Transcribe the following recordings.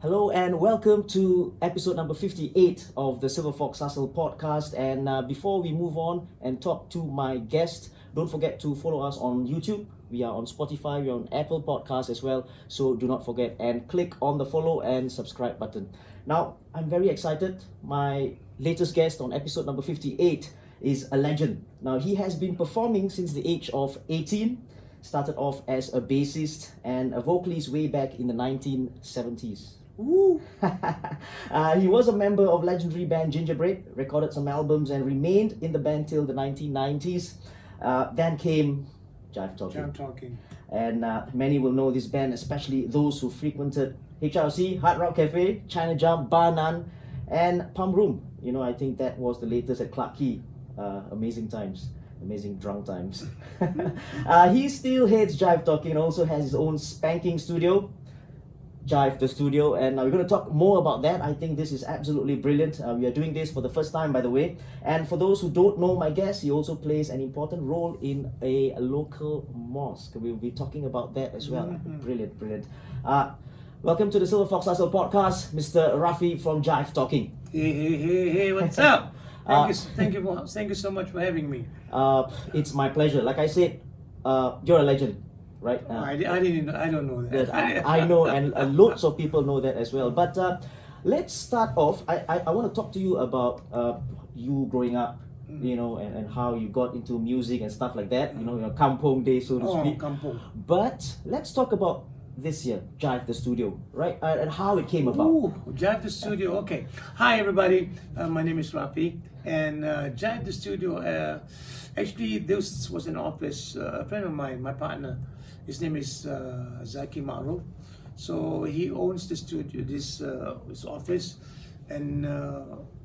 Hello and welcome to episode number 58 of the Silverfox Hustle podcast. And before we move on and talk to my guest, don't forget to follow us on YouTube. We are on Spotify, we're on Apple Podcasts as well. So do not forget and click on the follow and subscribe button. Now, I'm very excited. My latest guest on episode number 58 is a legend. Now, he has been performing since the age of 18. Started off as a bassist and a vocalist way back in the 1970s. Woo! He was a member of legendary band Gingerbread, recorded some albums and remained in the band till the 1990s. Then came Jive Talking. Jive Talking. And many will know this band, especially those who frequented HRC, Hard Rock Cafe, China Jump, Bar None, and Pump Room. You know, I think that was the latest at Clarke Quay. Amazing times. Amazing drunk times. He still heads Jive Talking and also has his own spanking studio, Jive the Studio, and we're going to talk more about that. I think this is absolutely brilliant. We are doing this for the first time, by the way. And for those who don't know my guest, he also plays an important role in a local mosque. We'll be talking about that as well. Brilliant, brilliant. Welcome to the Silverfox Hustle podcast, Mr. Raffy from Jive Talking. Hey, what's up? Thank you so much for having me. It's my pleasure. Like I said, you're a legend. Right? I don't know that. Yes, I know, and loads of people know that as well. But let's start off. I want to talk to you about you growing up, you know, and how you got into music and stuff like that. You know, your kampong days, so to speak. Kampong. But let's talk about this year, Jive the Studio, right? And how it came about. Ooh, Jive the Studio. Okay. Hi, everybody. My name is Raffy, and Jive the Studio. Actually, this was an office. A friend of mine, my partner. His name is Zaki Maro. So he owns the studio, this office. And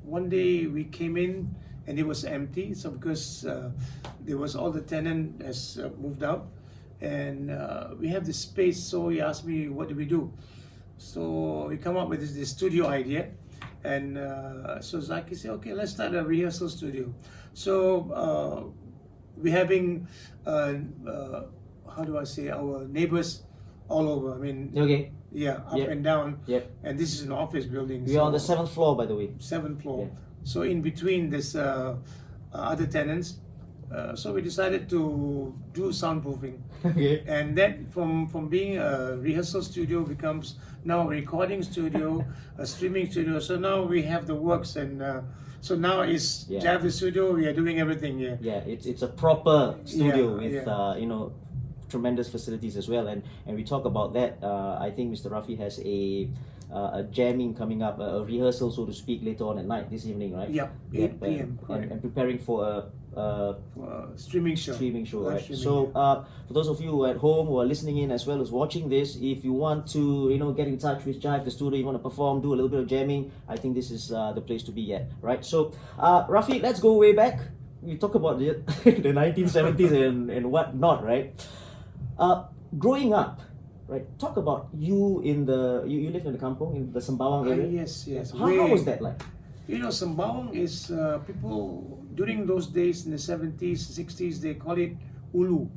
one day we came in and it was empty. So because there was all the tenant has moved out, and we have this space. So he asked me, what do we do? So we come up with this studio idea. And so Zaki said, okay, let's start a rehearsal studio. So we're having how do I say, our neighbors all over. I mean, okay. Yeah, up and down. Yep. And this is an office building. We're on the 7th floor, by the way. 7th floor. Yeah. So in between this other tenants, so we decided to do soundproofing. Okay. And that from being a rehearsal studio becomes now a recording studio, a streaming studio. So now we have the works, and so now it's Jive the Studio. We are doing everything here. Yeah, it's a proper studio with yeah. you know, tremendous facilities as well, and we talk about that. I think Mr. Raffy has a jamming coming up, a rehearsal, so to speak, later on at night this evening, right? Yep, 8 p.m. And preparing for a streaming show. Right? Streaming, so for those of you at home who are listening in as well as watching this, if you want to, you know, get in touch with Jive the Studio, you want to perform, do a little bit of jamming, I think this is the place to be at, right? So Raffy, let's go way back. We talk about the 1970s and whatnot, right? Growing up, right? Talk about you in the you live in the kampong, in the Sembawang area. Yes. How was that like? You know, Sembawang is people during those days in the 70s, 60s. They call it Ulu,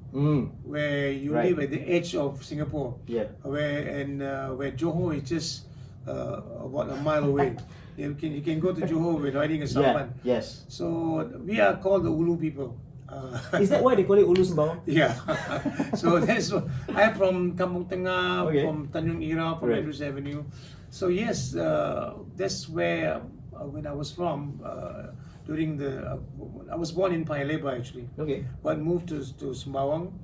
where you live at the edge of Singapore. Yeah. Where Johor is just about a mile away. You can go to Johor with riding a sampan. Yeah. Yes. So we are called the Ulu people. Is that why they call it Ulu Sembawang? Yeah. So that's what, I'm from Kampong Tengah, from Tanjung Ira, from Andrews Avenue. So yes, that's where when I was from during the I was born in Paya Lebar actually. Okay. But moved to Sembawang,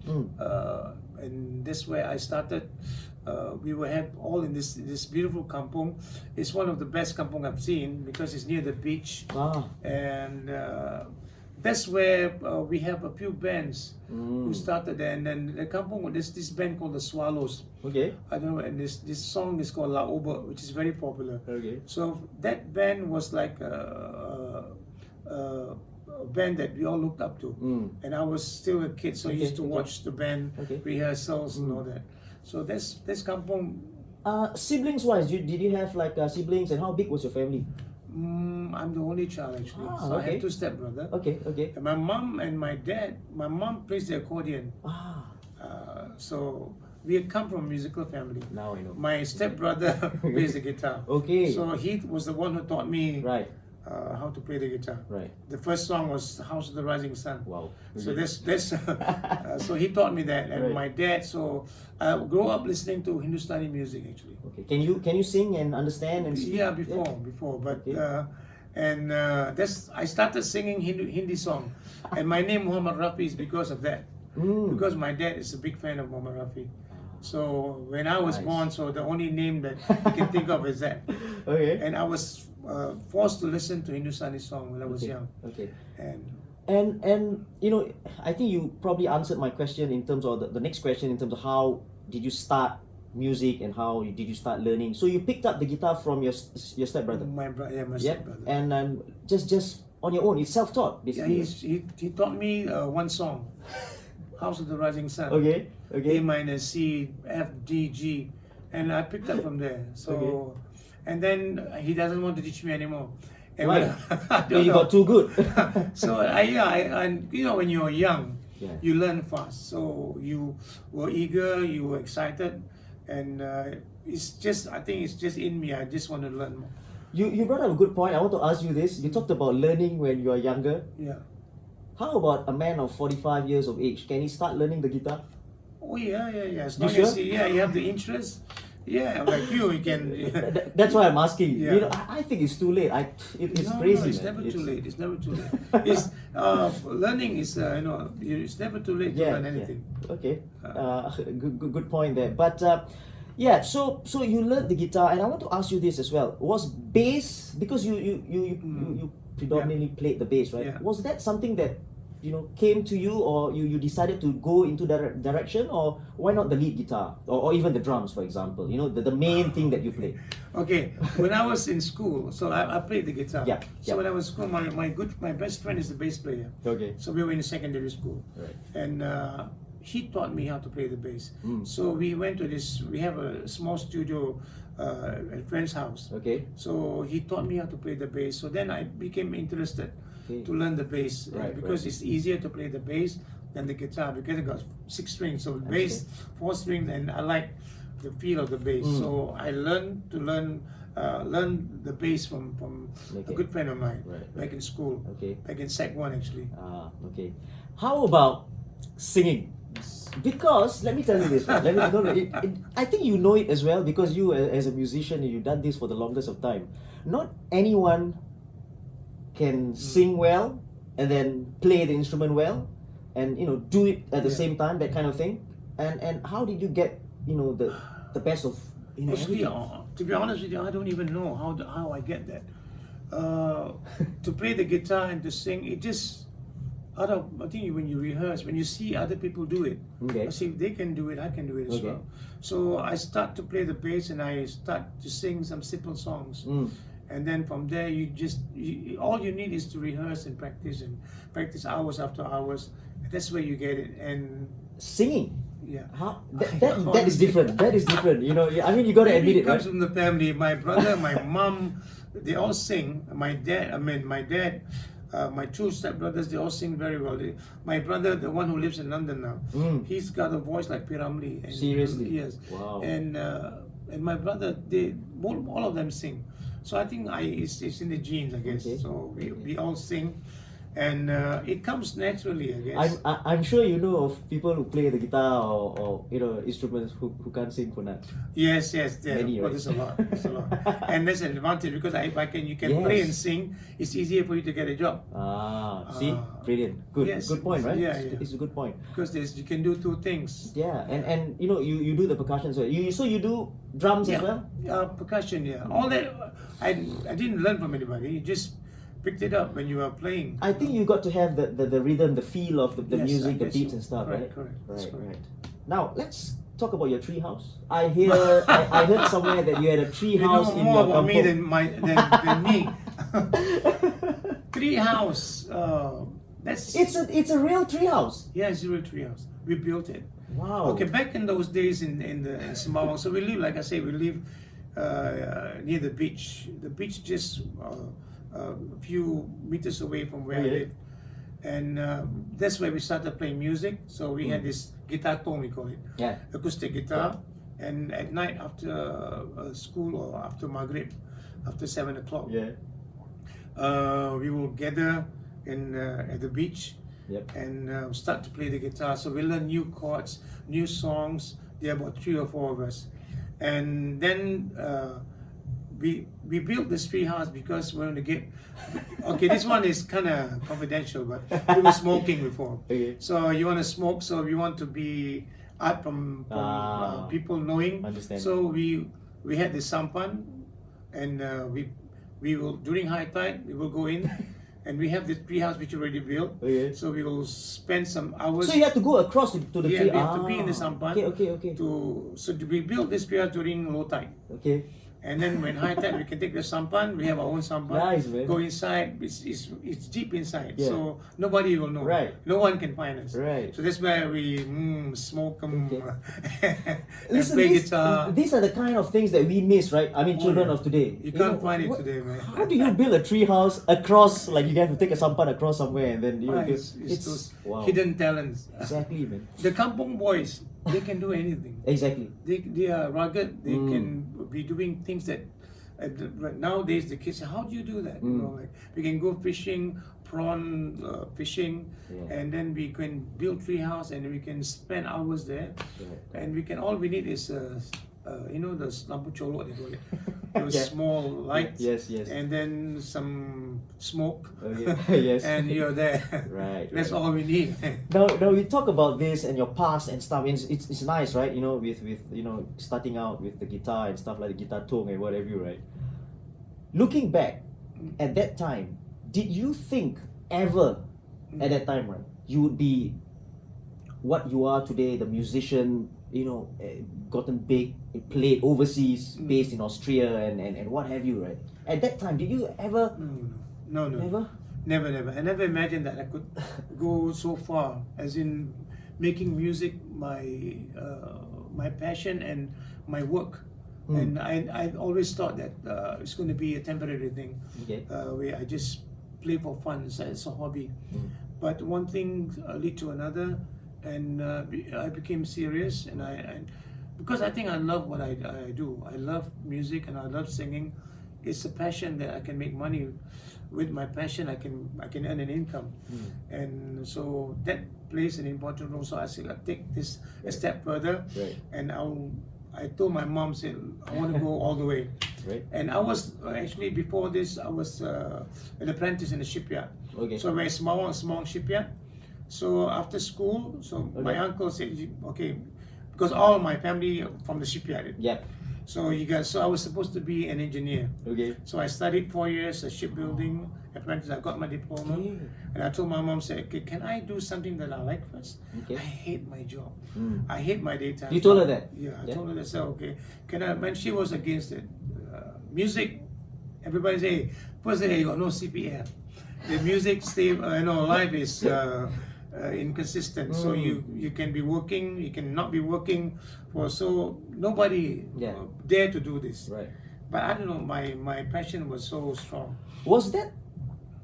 and that's where I started. We were had all in this beautiful kampong. It's one of the best kampong I've seen because it's near the beach, and that's where we have a few bands who started there. And then the kampong, there's this band called the Swallows. Okay. I don't know, and this song is called La Oba, which is very popular. Okay. So that band was like a band that we all looked up to. And I was still a kid, so I used to watch the band rehearsals and all that. So that's kampong. Siblings wise, did you have like siblings, and how big was your family? I'm the only child actually. So I have two stepbrothers. Okay. And my mom and my dad, my mom plays the accordion. So we had come from a musical family. Now I know. My stepbrother plays the guitar. Okay. So he was the one who taught me Right. how to play the guitar. Right. The first song was House of the Rising Sun. Wow. So that's so he taught me that, and Right. my dad. So I grew up listening to Hindustani music actually. Okay. Can you sing and understand and sing? Yeah, before, but Okay. that's I started singing Hindi song, and my name Muhammad Raffy is because of that. Because my dad is a big fan of Muhammad Rafi. So when I was Nice. born, so the only name that I can think of is that. Okay. And I was forced to listen to Hindustani song when I was young. Okay. And And you know, I think you probably answered my question in terms of the next question in terms of how did you start music and how did you start learning. So you picked up the guitar from your stepbrother. my Yep. stepbrother. And just on your own, it's self-taught Yeah, basically. he taught me one song, House of the Rising Sun. Okay. A Okay. minor, C, F, D, G, and I picked up from there. So, and then he doesn't want to teach me anymore. And Why? I don't You know. got too good. So I you know, when you're young, Yeah. you learn fast. So you were eager, you were excited, and I think it's just in me. I just want to learn more. You brought up a good point. I want to ask you this. You talked about learning when you are younger. Yeah. How about a man of 45 years of age? Can he start learning the guitar? Oh yeah. As You long sure? as you have the interest. Yeah, like you can. That's why I'm asking. Yeah. You know, I think it's too late. It's No, crazy. it's man. never too late. It's never too late. It's learning is it's never too late to learn anything. Yeah. Okay. Good point there. But yeah, so you learned the guitar, and I want to ask you this as well. Was bass, because you predominantly played the bass, right? Yeah. Was that something that came to you, or you decided to go into that direction, or why not the lead guitar, or even the drums, for example? The main thing that you play. Okay, when I was in school, so I played the guitar. Yeah, So yeah. when I was in school, my best friend is the bass player. Okay. So we were in secondary school, Right. and he taught me how to play the bass. So we went to this. We have a small studio at a friend's house. Okay. So he taught me how to play the bass. So then I became interested to learn the bass, Right, because it's easier to play the bass than the guitar, because it got 6 strings. So bass, 4 strings, and I like the feel of the bass. So I learned to learn the bass from a good friend of mine back in school. Okay. Back in Sec 1 actually. Okay. How about singing? Because let me tell you this. Right? I think you know it as well, because you as a musician, you've done this for the longest of time. Not anyone can sing well and then play the instrument well, and do it at the same time, that kind of thing. And how did you get the best of Actually, everything? to be honest with you, I don't even know how I get that. To play the guitar and to sing, it just I think when you rehearse, when you see other people do it, Okay. I see if they can do it, I can do it as Okay. well. So I start to play the bass and I start to sing some simple songs. And then from there, all you need is to rehearse and practice hours after hours. That's where you get it. And Singing. yeah, How that is different. That is different. I mean, you got to maybe admit it it, right? comes from the family. My brother, my mom, they all sing. My dad, my 2 stepbrothers, they all sing very well. My brother, the one who lives in London now, he's got a voice like Piramli. And Seriously? Yes. Wow. And my brother, all of them sing. So I think it's in the genes, I guess. Okay. So we all sing, and it comes naturally, I guess. I'm sure you know of people who play the guitar or instruments who can't sing for nuts. Yes, Many, of course, there's a lot, and that's an advantage, because you can play and sing. It's easier for you to get a job. See, brilliant, good, yes, good point, right? yeah, It's a good point. Because you can do 2 things. Yeah, and you do the percussion, so you do drums as well. Percussion, yeah. All that I didn't learn from anybody. You just picked it up when you were playing. I think you got to have the rhythm, the feel of the Yes, music, I the guess beats so. and stuff, Correct, right? correct. That's Right, correct. right. Now let's talk about your tree house. I heard somewhere that you had a tree You house know in more your about me kampong. than me. Tree house. That's It's a real tree house. yeah, it's a real tree house. We built it. Wow. Okay, back in those days in Sembawang, so we live, like I say, we live near the beach. The beach just a few meters away from where I Okay. live. And that's where we started playing music. So we had this guitar tone, we call it, Yeah. acoustic guitar. And at night after school or after Maghrib, after 7 o'clock, Yeah. we will gather at the beach. Yep. And start to play the guitar. So we learn new chords, new songs. There are about 3 or 4 of us, and then we built this tree house because we want to get. Okay, this one is kind of confidential, but we were smoking before. Okay. So you want to smoke, so we want to be out from people knowing. Understand. So we had this sampan, and we will during high tide we will go in. And we have this tree house which already built. Okay. So we will spend some hours. So you have to go across to the tree. We have to be in the sampan. Okay. So we built this tree house during low tide. Okay. And then when high tide, we can take the sampan. We have our own sampan. Nice, man. Go inside. It's deep inside, Yeah. so nobody will know. Right. No one can find us. Right. So that's where we smoke and Listen, play these, guitar. these are the kind of things that we miss, right? I mean, children of today. You can't know, find it what- today, man. How do you build a tree house across? Like you have to take a sampan across somewhere, and then you know, It's those wow. hidden talents. Exactly, man. The kampong boys, they can do anything. Exactly. They are rugged. They can be doing things that nowadays the kids say, how do you do that? You know, like we can go fishing, prawn fishing, Yeah. and then we can build tree house and we can spend hours there. Yeah. And we can all we need is you know the lampu colok they call it, those Yeah. small lights. Yes. And then some smoke, Yes. and you're there. Right. That's right. all we need. Now we talk about this and your past and stuff. And it's nice, right? You know, with you know starting out with the guitar and stuff like the guitar tone and whatever, right? Looking back at that time, did you think ever at that time, right, you would be what you are today, the musician? You know, gotten big, played overseas, based in Austria and what have you, right? At that time, did you ever? No. Never. Never. I never imagined that I could go so far, as in making music my passion and my work. And I always thought that it's going to be a temporary thing, Okay. where I just play for fun. It's a hobby. But one thing lead to another, and I became serious. And because I think I love what I do. I love music and I love singing. It's a passion that I can make money with. My passion, I can earn an income, and so that plays an important role. So I said, I'll take this a step further, Right. and I told my mom, said I want to go all the way. Right. And I was actually before this, I was an apprentice in a shipyard. Okay. So a very small shipyard. So after school, my Okay. uncle said, okay, because all my family from the shipyard. Yep. So I was supposed to be an engineer. Okay. So I studied 4 years at shipbuilding apprentice. I got my diploma, Okay. and I told my mom, said, okay, can I do something that I like first? Okay. I hate my job. I hate my daytime. You told her that? Yeah, I Yeah. told her that. So okay, can I? When she was against it, music. Everybody say, first day you got no CPF. The music life is inconsistent. So you can be working, you can not be working. So nobody dare to do this. Right. But I don't know, my passion was so strong. Was that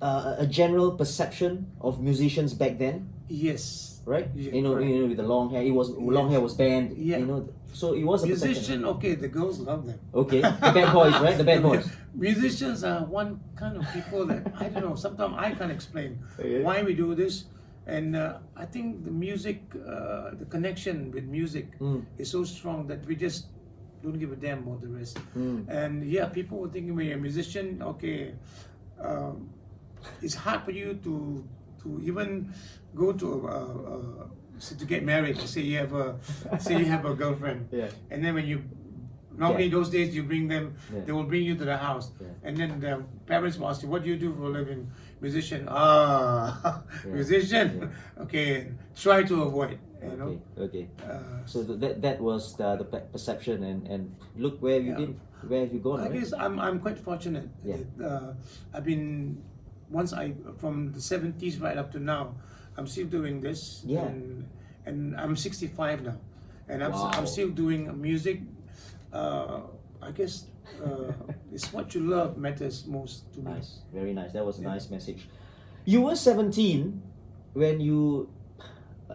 a general perception of musicians back then? Yes. Right? Yeah, you know, correct. with the long hair, long hair was banned. Yeah. You know, so it was a perception. Musician, okay, the girls love them. Okay, the bad boys, right? The bad boys. Musicians are one kind of people that I don't know. Sometimes I can't explain Okay. why we do this, and I think the music, the connection with music, is so strong that we just don't give a damn about the rest. And yeah, people were thinking when you're a musician, okay, it's hard for you to even go to to get married. Say you have a girlfriend, Yeah. and then when you normally Yeah. those days you bring them, Yeah. they will bring you to the house, Yeah. and then the parents will ask you, what do you do for a living? Musician. Musician. Okay, try to avoid. You know. Okay. So that was the perception, and look where you Yeah. been, where have you gone? I Right? guess I'm quite fortunate. Yeah. That, I've been from the 70s right up to now, I'm still doing this. Yeah. And I'm 65 now, and Wow. I'm still doing music. I guess it's what you love matters most to me. Nice, very nice. That was a nice message. You were 17 when you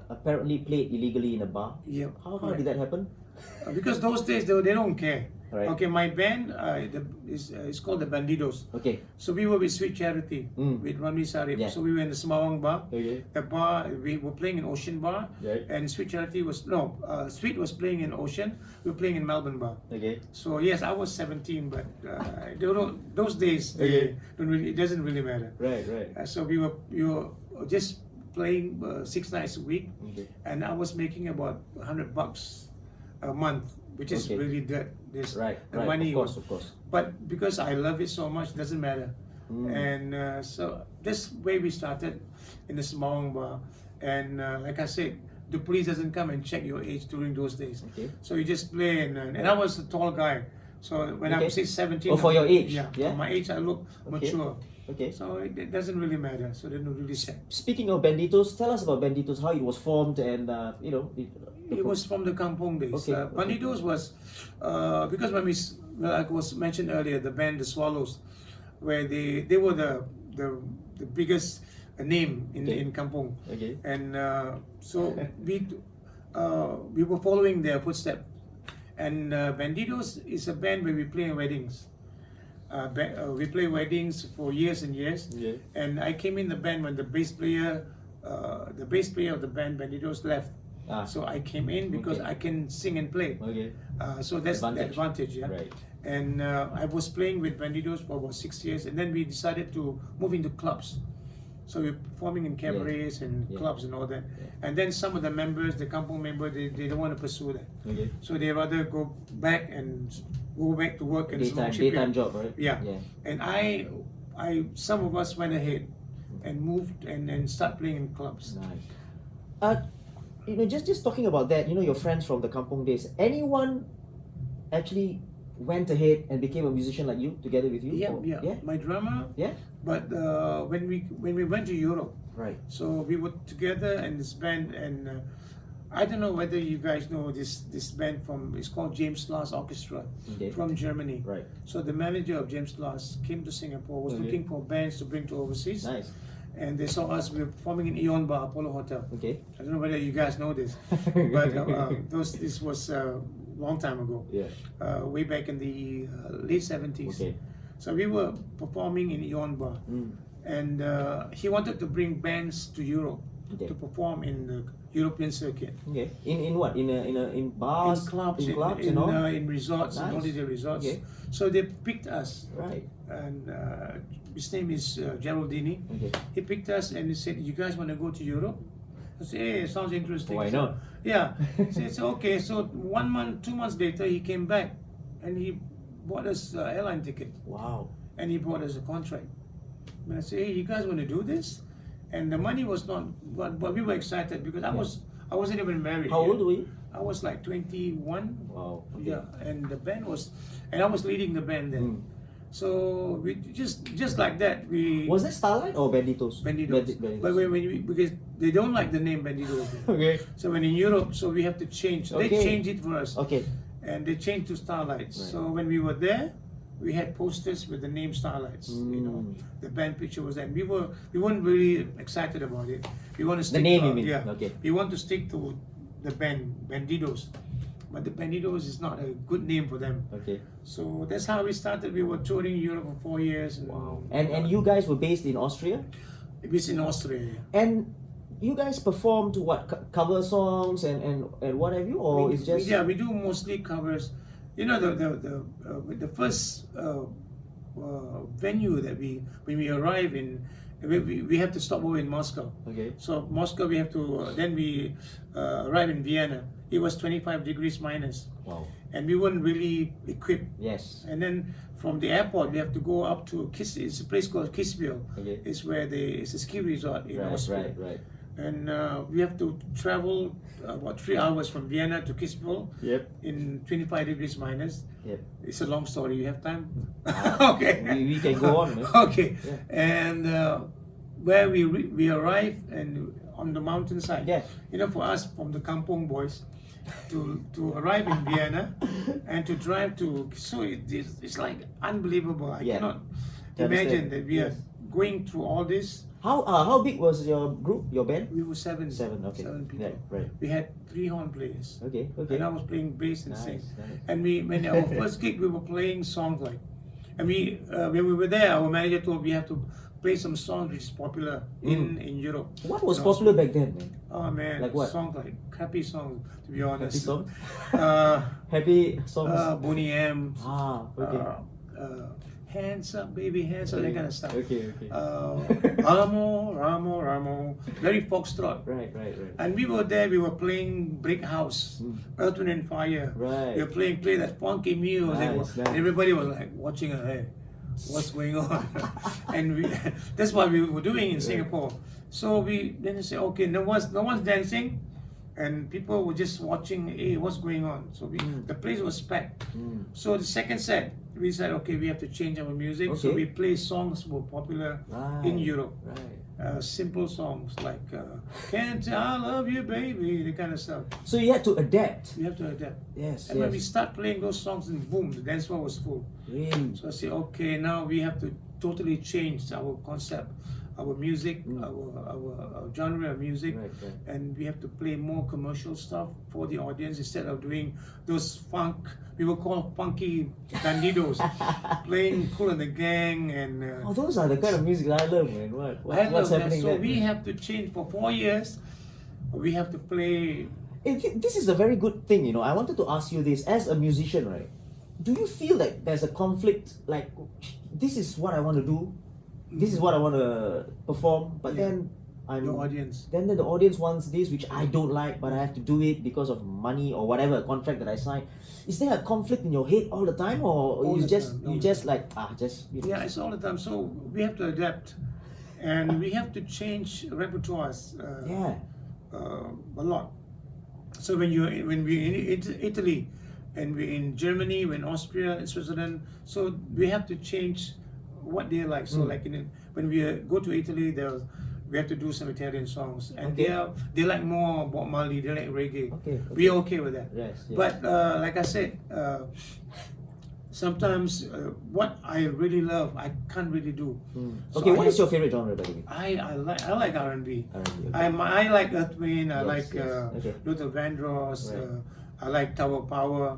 apparently played illegally in a bar, Yeah. how correct. did that happen? Because those days they don't care. Right. Okay, my band is called the Bandidos. Okay. So we were with Sweet Charity with Ramli Sarif. Yeah. So we were in the Semawang bar. Okay. The bar we were playing in Ocean Bar, Right. and Sweet Charity was Sweet was playing in Ocean. We were playing in Melbourne Bar. Okay. So yes, I was 17, but those days Okay. it doesn't really matter. Right. Right. So we were just playing 6 nights a week, Okay. and I was making about $100 a month, which is Okay. really good. This Right. the Right. money Of course. but because I love it so much, doesn't matter. And so this way we started in the Semawang Bar, and like I said, the police doesn't come and check your age during those days. Okay. So you just play, and I was a tall guy. So when I Okay. was 17, Oh, for your age? yeah, Yeah? for my age, I look Okay. mature. Okay. So it doesn't really matter. So they don't really check. Speaking of Banditos, tell us about Banditos, how it was formed, and It was from the kampong days. Okay, okay. Bandidos was because when like was mentioned earlier, the band the Swallows, where they were the biggest name Okay. in kampong, Okay. and so we were following their footsteps. And Bandidos is a band where we play in weddings. We play weddings for years and years. Okay. And I came in the band when the bass player of the band Bandidos left. Ah. So I came in because Okay. I can sing and play. Okay. So that's the advantage, yeah. Right. And I was playing with Bandidos for about 6 years, and then we decided to move into clubs. So we're performing in cabarets and Yeah. clubs and all that. Yeah. And then some of the members, the kampong member, they don't want to pursue that. Okay. So they rather go back to work in small Daytime shipyard. job, right? Yeah. Yeah. And some of us went ahead and moved and start playing in clubs. Nice. Just talking about that, your friends from the kampong days, anyone actually went ahead and became a musician like you, together with you? Yeah, Or- yeah. My drummer. Yeah? But when we went to Europe, Right. so we were together in this band, and I don't know whether you guys know this band it's called James Last Orchestra Okay. from Germany. Right. So the manager of James Last came to Singapore, was Okay. looking for bands to bring to overseas, Nice. and they saw us. We were performing in Eon Bar, Apollo Hotel. Okay. I don't know whether you guys know this, but this was a long time ago, Yeah. way back in the late 70s. Okay. So we were performing in Eon Bar, and he wanted to bring bands to Europe Okay. to perform in the European circuit, Okay. In what? In bars? in clubs, In clubs in, and all? in resorts, in Nice. holiday resorts. Okay. So they picked us, Right. and his name is Geraldini. Okay. He picked us and he said, "You guys want to go to Europe?" I said, "Hey, it sounds interesting." Why So, not? Yeah. So it's okay. So 1 month, 2 months later, he came back and he bought us airline ticket, Wow. and he bought us a contract. And I said, "Hey, you guys want to do this?" And the money was not, but we were excited because I wasn't even married. How yet. old were you? I was like 21. Wow. Okay. Yeah, and the band was, and I was leading the band then. So we just like that we Was it Starlight or Banditos? Bandidos. Banditos. But when because they don't like the name Bandidos. Okay. So when in Europe, so we have to change. They Okay. changed it for us, Okay. and they changed to Starlights. Right. So when we were there, we had posters with the name Starlights. You know, the band picture was there. And we weren't really excited about it. We want to stick name, to, you mean? Yeah. Okay. We want to stick to the band Bandidos, but the Bandidos is not a good name for them. Okay. So that's how we started. We were touring Europe for 4 years. Wow. And you guys were based in Austria? It was in Austria. And you guys performed what, cover songs and what have you, or it's just we do mostly covers. You know, the first venue that when we arrive in, we have to stop over in Moscow. Okay. So Moscow we have to then we arrive in Vienna. It was 25 degrees minus, Wow. and we weren't really equipped. Yes. And then from the airport we have to go up to it's a place called Kitzbühel. Okay. It's where it's a ski resort in Right, Austria. right. And we have to travel about 3 hours from Vienna to Kitzbühel Yep. in 25 degrees minus. Yep. It's a long story. You have time? Ah, Okay. we can go on, man. Okay. Yeah. And where we arrive and on the mountainside. Yeah. You know, for us from the Kampong boys to arrive in Vienna and to drive to, so it's like unbelievable. I Yeah. cannot I imagine understand. that we are Yes. going through all this. How big was your group, your band? We were seven. Okay. Seven people. Yeah, right. We had 3 horn players. Okay. And I was playing bass and sing. Nice. And when our first gig, we were playing songs like, and when we were there, our manager told we have to play some songs which is popular in Europe. What was popular back then, man? Oh man, Like what? songs like happy songs, to be honest. Happy songs? Uh, Happy songs? Boney M. Okay. Hands up, baby, hands up, that kind of stuff. Okay. Ramo, very foxtrot. Right. And we were there, we were playing Brick House, Earth, Wind and Fire. Right. We were play that funky music. Nice. Everybody was like watching her, hey, what's going on? And that's what we were doing in Singapore. So then they say, okay, no one's dancing, and people were just watching, hey, what's going on? So the place was packed. So the second set, we said, okay, we have to change our music. So we play songs were popular in Europe. Right. Simple songs like Can't I Love You Baby, the kind of stuff. So you had to adapt. You have to adapt. Yes. And when we start playing those songs, and boom, the dance floor was full. Really? So I say, okay, now we have to totally change our concept, our music, our genre of music, Right. and we have to play more commercial stuff for the audience instead of doing those funk. We were called funky bandidos, playing Kool and the Gang and. Those are the kind of music I love, man. What's happening so there? we have to change for 4 years. We have to play. This is a very good thing, I wanted to ask you this as a musician, right? Do you feel like there's a conflict? Like, this is what I want to do, this is what I want to perform, but then the audience. Then the audience wants this, which I don't like, but I have to do it because of money or whatever contract that I signed. Is there a conflict in your head all the time, or Yeah, it's all the time. So we have to adapt, and we have to change repertoires. A lot. So when we're in Italy, and we're in Germany, we're in Austria, in Switzerland, so we have to change what they like. So like when we go to Italy, we have to do some Italian songs, and they like more Bob Marley, they like reggae. We're okay with that. Yes. But like I said, sometimes what I really love, I can't really do. So what is your favorite genre, by the way? I like R&B. R&B, I like Earth, Wind, I like Okay. Luther Vandross, Right. I like Tower Power.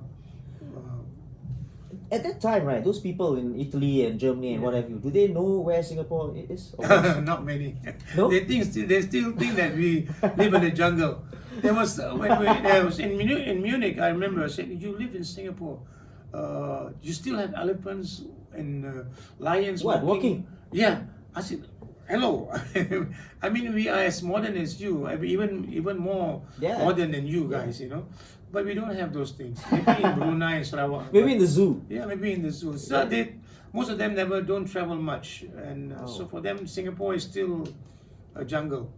At that time, right, those people in Italy and Germany and what have you, do they know where Singapore is? Not many. No? They still think that we live in the jungle. There was I was in Munich. I remember I said, "You live in Singapore. You still have elephants and lions walking?" Yeah. I said, "Hello." I mean, we are as modern as you. I mean, even more modern than you guys. But we don't have those things. Maybe in Brunei and Sarawak. Maybe in the zoo. Yeah, maybe in the zoo. So most of them don't travel much, and so for them, Singapore is still a jungle.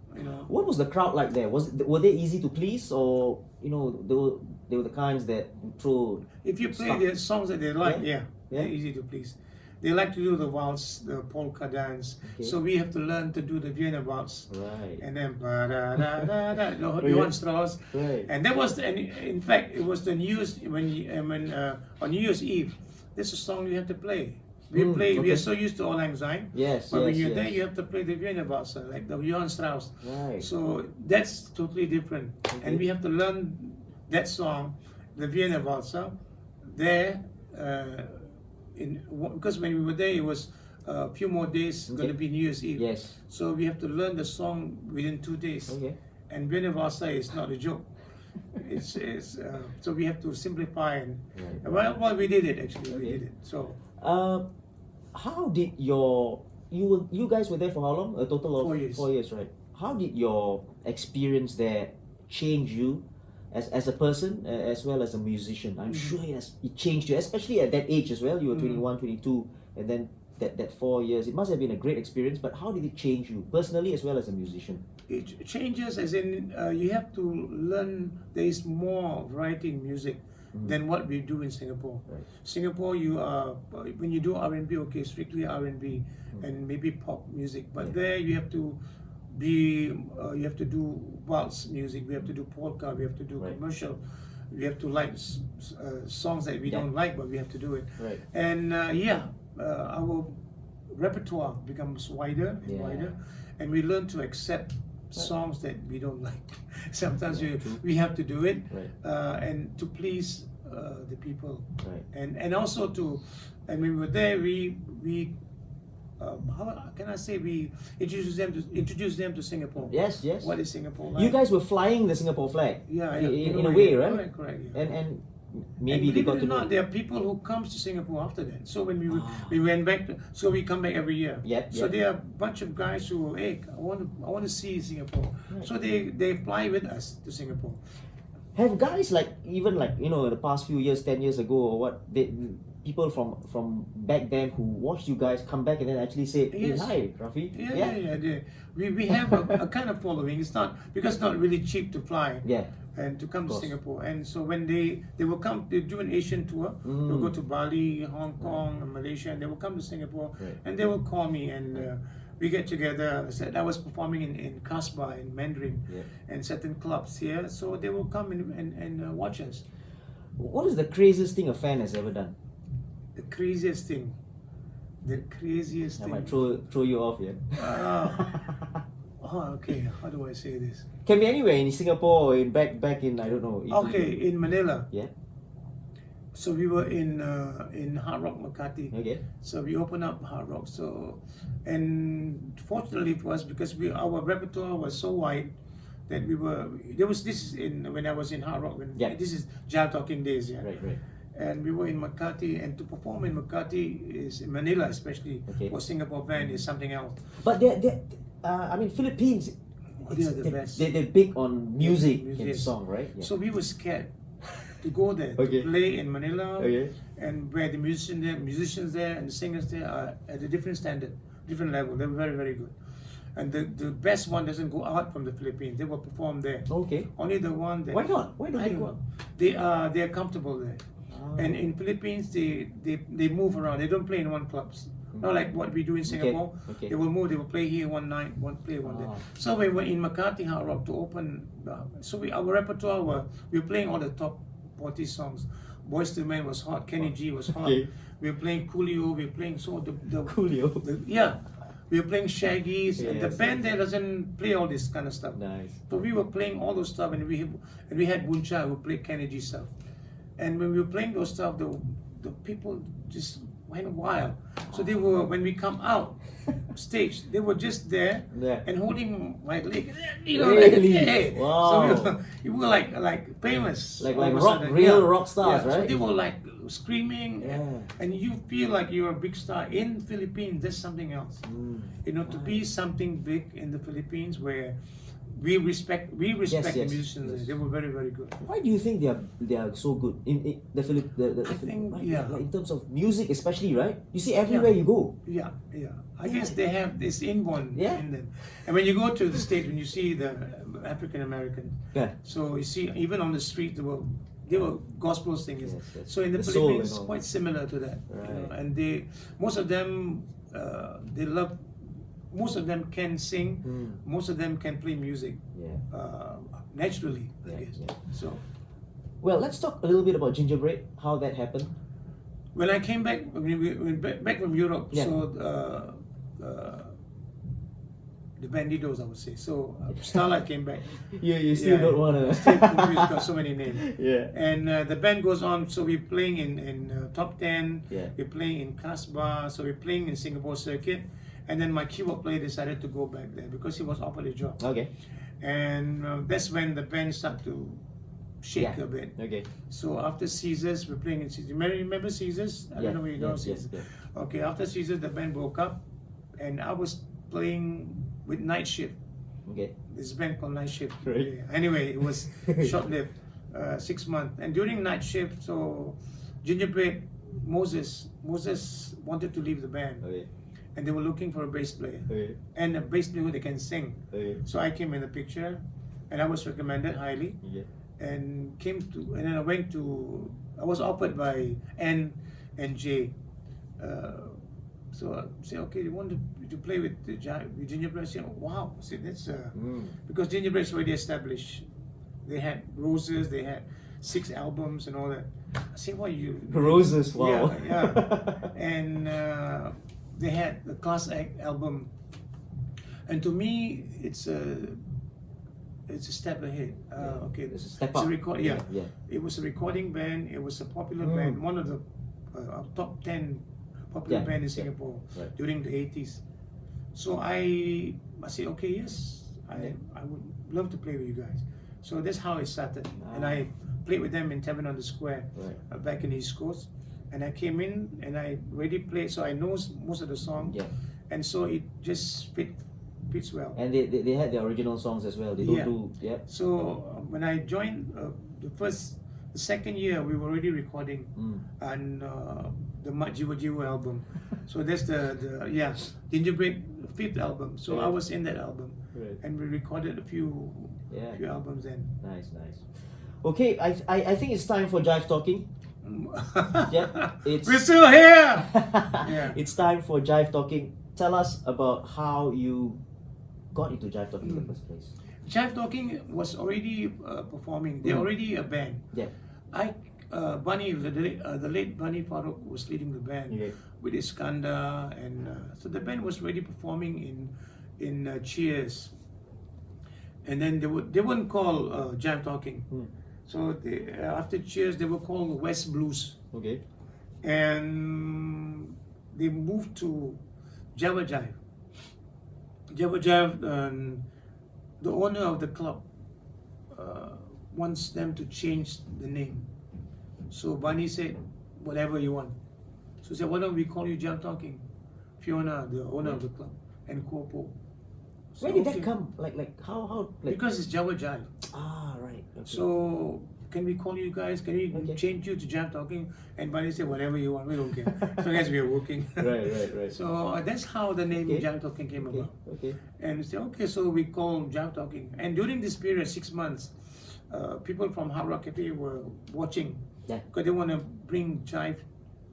What was the crowd like there? Were they easy to please, or they were the kinds that throw? If you play the songs that they like, they're easy to please. They like to do the waltz, the polka dance. So we have to learn to do the Vienna waltz. Right. And then Johann Strauss. Right. And that was, in fact, it was the news when on New Year's Eve. This is a song you have to play. We are so used to Auld Lang Syne. Yes. But when you're there, you have to play the Vienna waltz, like the Johann Strauss. Right. So that's totally different. And we have to learn that song, the Vienna waltz, there. Because when we were there, it was a few more days going to be New Year's Eve. Yes. So we have to learn the song within 2 days. Okay. And Vienna Valsa is not a joke. So we have to simplify and well, we did it actually. We did it. So how did you guys were there for how long? A total of 4 years. 4 years, right? How did your experience there change you as a person as well as a musician? I'm sure it changed you, especially at that age as well. You were 21, 22, and then that 4 years. It must have been a great experience, but how did it change you personally as well as a musician? It changes as in you have to learn there is more variety in music than what we do in Singapore. Right. Singapore, when you do R&B, okay, strictly R&B and maybe pop music, but there you have to you have to do waltz music, we have to do polka, we have to do commercial, we have to like songs that we don't like, but we have to do it. Right. And repertoire becomes wider and Yeah. wider, and we learn to accept songs that we don't like. Sometimes Yeah, we have to do it, Right. and to please the people, Right. and also to, and when we were there, we how can I say, we introduce them to Singapore. Yes, yes. What is Singapore like? You guys were flying the Singapore flag. Yeah, In a way, right? Correct, yeah. And maybe And they believe got it to or know. not, there are people who comes to Singapore after that. So when Ah. we went back, so we come back every year. Yep, So yep. there are a bunch of guys who, hey, I want to see Singapore. Right. So they fly with us to Singapore. Have guys like even like in the past few years, 10 years ago or what, people from back then who watched you guys come back and then actually say, hey, Yes. hi, Raffy. Yeah. We have a kind of following. It's not because it's not really cheap to fly. Yeah. And to come to course. Singapore, and so when they will come, they do an Asian tour. They'll go to Bali, Hong Kong, and Malaysia, and they will come to Singapore, Right. and they will call me, and we get together. I was performing in Casbah in Mandarin, Yeah. and certain clubs here, so they will come and watch us. What is the craziest thing a fan has ever done? The craziest thing. I might throw you off here. Okay. How do I say this? Can be anywhere in Singapore or in back in I don't know. Okay, in Manila. Yeah. So we were in Hard Rock Makati. Okay. So we opened up Hard Rock. So, and fortunately for us, because our repertoire was so wide that this is when I was in Hard Rock. Yeah. This is Jive Talking days, yeah. Right. And we were in Makati, and to perform in Makati is in Manila, especially Okay. for Singapore band, is something else. But I mean Philippines. They are the best. They're big on music and Yes. song, right? Yeah. So we were scared to go there Okay. to play in Manila, Okay. and where the musicians there and the singers there are at a different standard, different level. They're very, very good. And the best one doesn't go out from the Philippines. They will perform there. Okay. Only the one that Why not? Why don't I they don't go know. out? They are comfortable there. Ah. And in Philippines they move around. They don't play in one clubs. Not like what we do in Singapore. Okay. They will move. They will play here one night, play one day. Ah. So we were in Makati Hard Rock to open. Our repertoire we were playing all the top 40 songs. Boys to Men was hot. Kenny G was hot. Okay. We were playing Coolio. We were playing Coolio. We were playing Shaggy's. And the Yes, band there doesn't play all this kind of stuff. Nice. So we were playing all those stuff, and we had Buncha who played Kenny G stuff. And when we were playing those stuff, the people just went wild. So they were, when we come out stage, they were just there Yeah. and holding my leg, Really? like, hey. Wow. So we were like famous, Like all of a rock, sudden. real rock stars, So right? they were like screaming, Yeah. and you feel like you're a big star in Philippines. There's something else, to be something big in the Philippines where we respect Yes, the yes, musicians. yes. They were very, very good. Why do you think they are so good in the I think, yeah. like in terms of music especially, right? You see everywhere you go. Yeah. I guess they have this inborn Yeah. in them. And when you go to the States, when you see the African American, Yeah. so you see even on the street they were gospel singers. Yes, yes. So in the The soul Philippines, and all. quite similar to that. Right. And most of them they love. Most of them can sing. Most of them can play music Yeah. naturally, Yeah, I guess. yeah. So Well, let's talk a little bit about Gingerbread, how that happened. when I came back, when we went back from Europe, Yeah. so the Bandidos, I would say. So Starlight came back. You still don't wanna. Still confused, got so many names. Yeah. And the band goes on. So we're playing in Top 10. Yeah. We're playing in Casbah. So we're playing in Singapore circuit. And then my keyboard player decided to go back there because he was offered a job. Okay. And that's when the band started to shake Yeah. a bit. Okay. So after Caesars, we're playing in Caesars. Remember Caesars? I don't know if you know Caesars. Okay, after Caesars, the band broke up, and I was playing with Night Shift. Okay. This band called Night Shift. Right. Yeah. Anyway, it was short-lived, 6 months. And during Night Shift, so Gingerbread, Moses wanted to leave the band, Okay. and they were looking for a bass player Okay. and a bass player who they can sing. Okay. So I came in the picture, and I was recommended highly. Yeah. And then I was offered by N and J. So I said, okay, you want to play with Gingerbread? I said, wow. I said, that's because Gingerbread is already established. They had Roses, they had 6 albums and all that. I said, what you Roses, wow. Yeah. And they had the Class Act album, and to me, it's a step ahead. Okay, It's a step it's a up. record. Yeah, Yeah, yeah. it was a recording band. It was a popular band, one of the top 10 popular Yeah, band in yeah. Singapore Right. during the 80s. So I said, okay, yes, I would love to play with you guys. So that's how it started, and I played with them in Tavern on the Square, Right. back in East Coast. And I came in and I already played, so I know most of the songs, Yeah. and so it just fits well. And they had their original songs as well. They don't Yeah. do So when I joined the second year, we were already recording on the Mat Jiwa Jiwa album. So that's the Gingerbread 5th album. So I was in that album, Right. and we recorded a few albums then. Nice. Okay, I think it's time for Jive Talking. Yeah, it's We're still here. Yeah. It's time for Jive Talking. Tell us about how you got into Jive Talking in the first place. Jive Talking was already performing. They're already a band. Yeah. Bunny, the late Bunny Farooq was leading the band with Iskandar, and so the band was already performing in Cheers. And then they weren't called Jive Talking. So after Cheers, they were called West Blues. Okay. And they moved to Java Jive. Java Jive, the owner of the club wants them to change the name. So Bunny said, whatever you want. So he said, why don't we call you Jive Talking? Fiona, the owner of the club, and Kopo. So, Where did that come? Like how? Like, Because it's Java Jive. right. Okay. So can we call you guys? Can we Okay. change you to Jive Talking? And Bunny said, whatever you want, we don't care. So as we are working. Right. So that's how the name Okay. Jive Talking came about. Okay. And we said, okay, so we call Jive Talking. And during this period, 6 months, people from Hard Rock Cafe were watching. Yeah. Because they want to bring Jive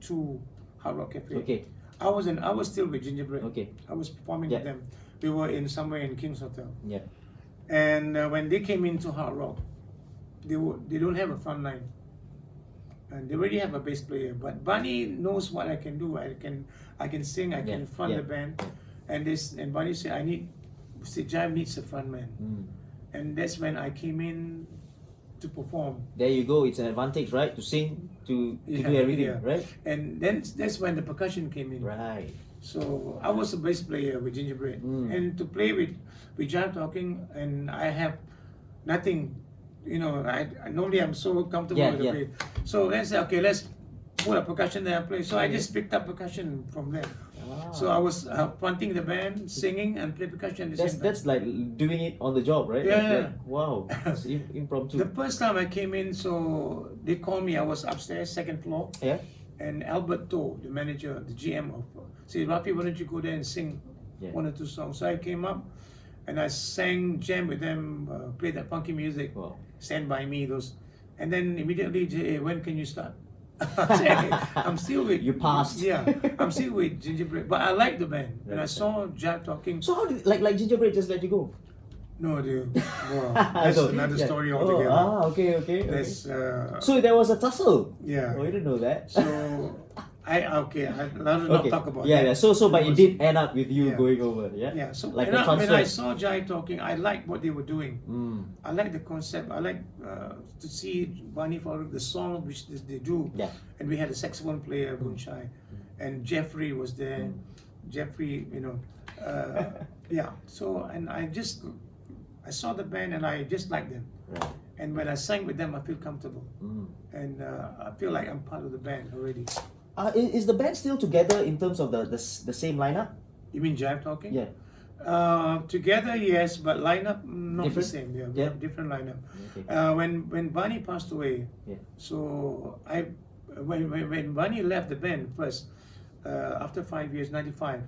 to Hard Rock Cafe. Okay. I was still with Gingerbread. Okay. I was performing Yeah. with them. We were somewhere in King's Hotel. Yeah. And when they came into Hard Rock, they don't have a front line, and they already have a bass player. But Bunny knows what I can do. I can sing. I can front the band. And Bunny said, Jive needs a front man. And that's when I came in to perform. There you go. It's an advantage, right? To sing, to do everything, right? And then that's when the percussion came in. Right. So I was a bass player with Gingerbread, and to play with Jive Talking, and I have nothing, normally I'm so comfortable with the bass. So let's say, okay, let's put a percussion there and play. So I just picked up percussion from there. So I was fronting the band, singing, and play percussion at the same time. That's like doing it on the job, right? Yeah. Wow. It's impromptu. The first time I came in, so they called me. I was upstairs, second floor. Yeah. And Albert To, the manager, the GM of, said, Raffy, why don't you go there and sing one or two songs? So I came up and I sang, jam with them, played that funky music, Wow. Stand By Me, those. And then immediately, hey, when can you start? I said, hey, I'm still with... You passed. Yeah, I'm still with Gingerbread. But I like the band. And I saw Jive Talking. So how did like Gingerbread just let you go? No, dude. Wow. That's another story altogether. Okay. That's, So there was a tussle. yeah. Oh, I didn't know that. So I'd rather not talk about that. Yeah. So but it did end up with you Yeah. going over. Yeah. Yeah, so like when a transfer. I saw Jive Talking, I liked what they were doing. I like the concept. I like to see Bunny Farooq, the song which they do. Yeah. And we had a saxophone player, Bunchai, and Jeffrey was there. Jeffrey, yeah. So and I saw the band and I just liked them. Right. And when I sang with them, I feel comfortable, and I feel like I'm part of the band already. Is the band still together in terms of the same lineup? You mean Jive Talking? Yeah. Together, yes, but lineup not Different? the same. Yeah, we have different lineup. Okay. When Bunny passed away, so when Bunny left the band first, after 5 years, 95,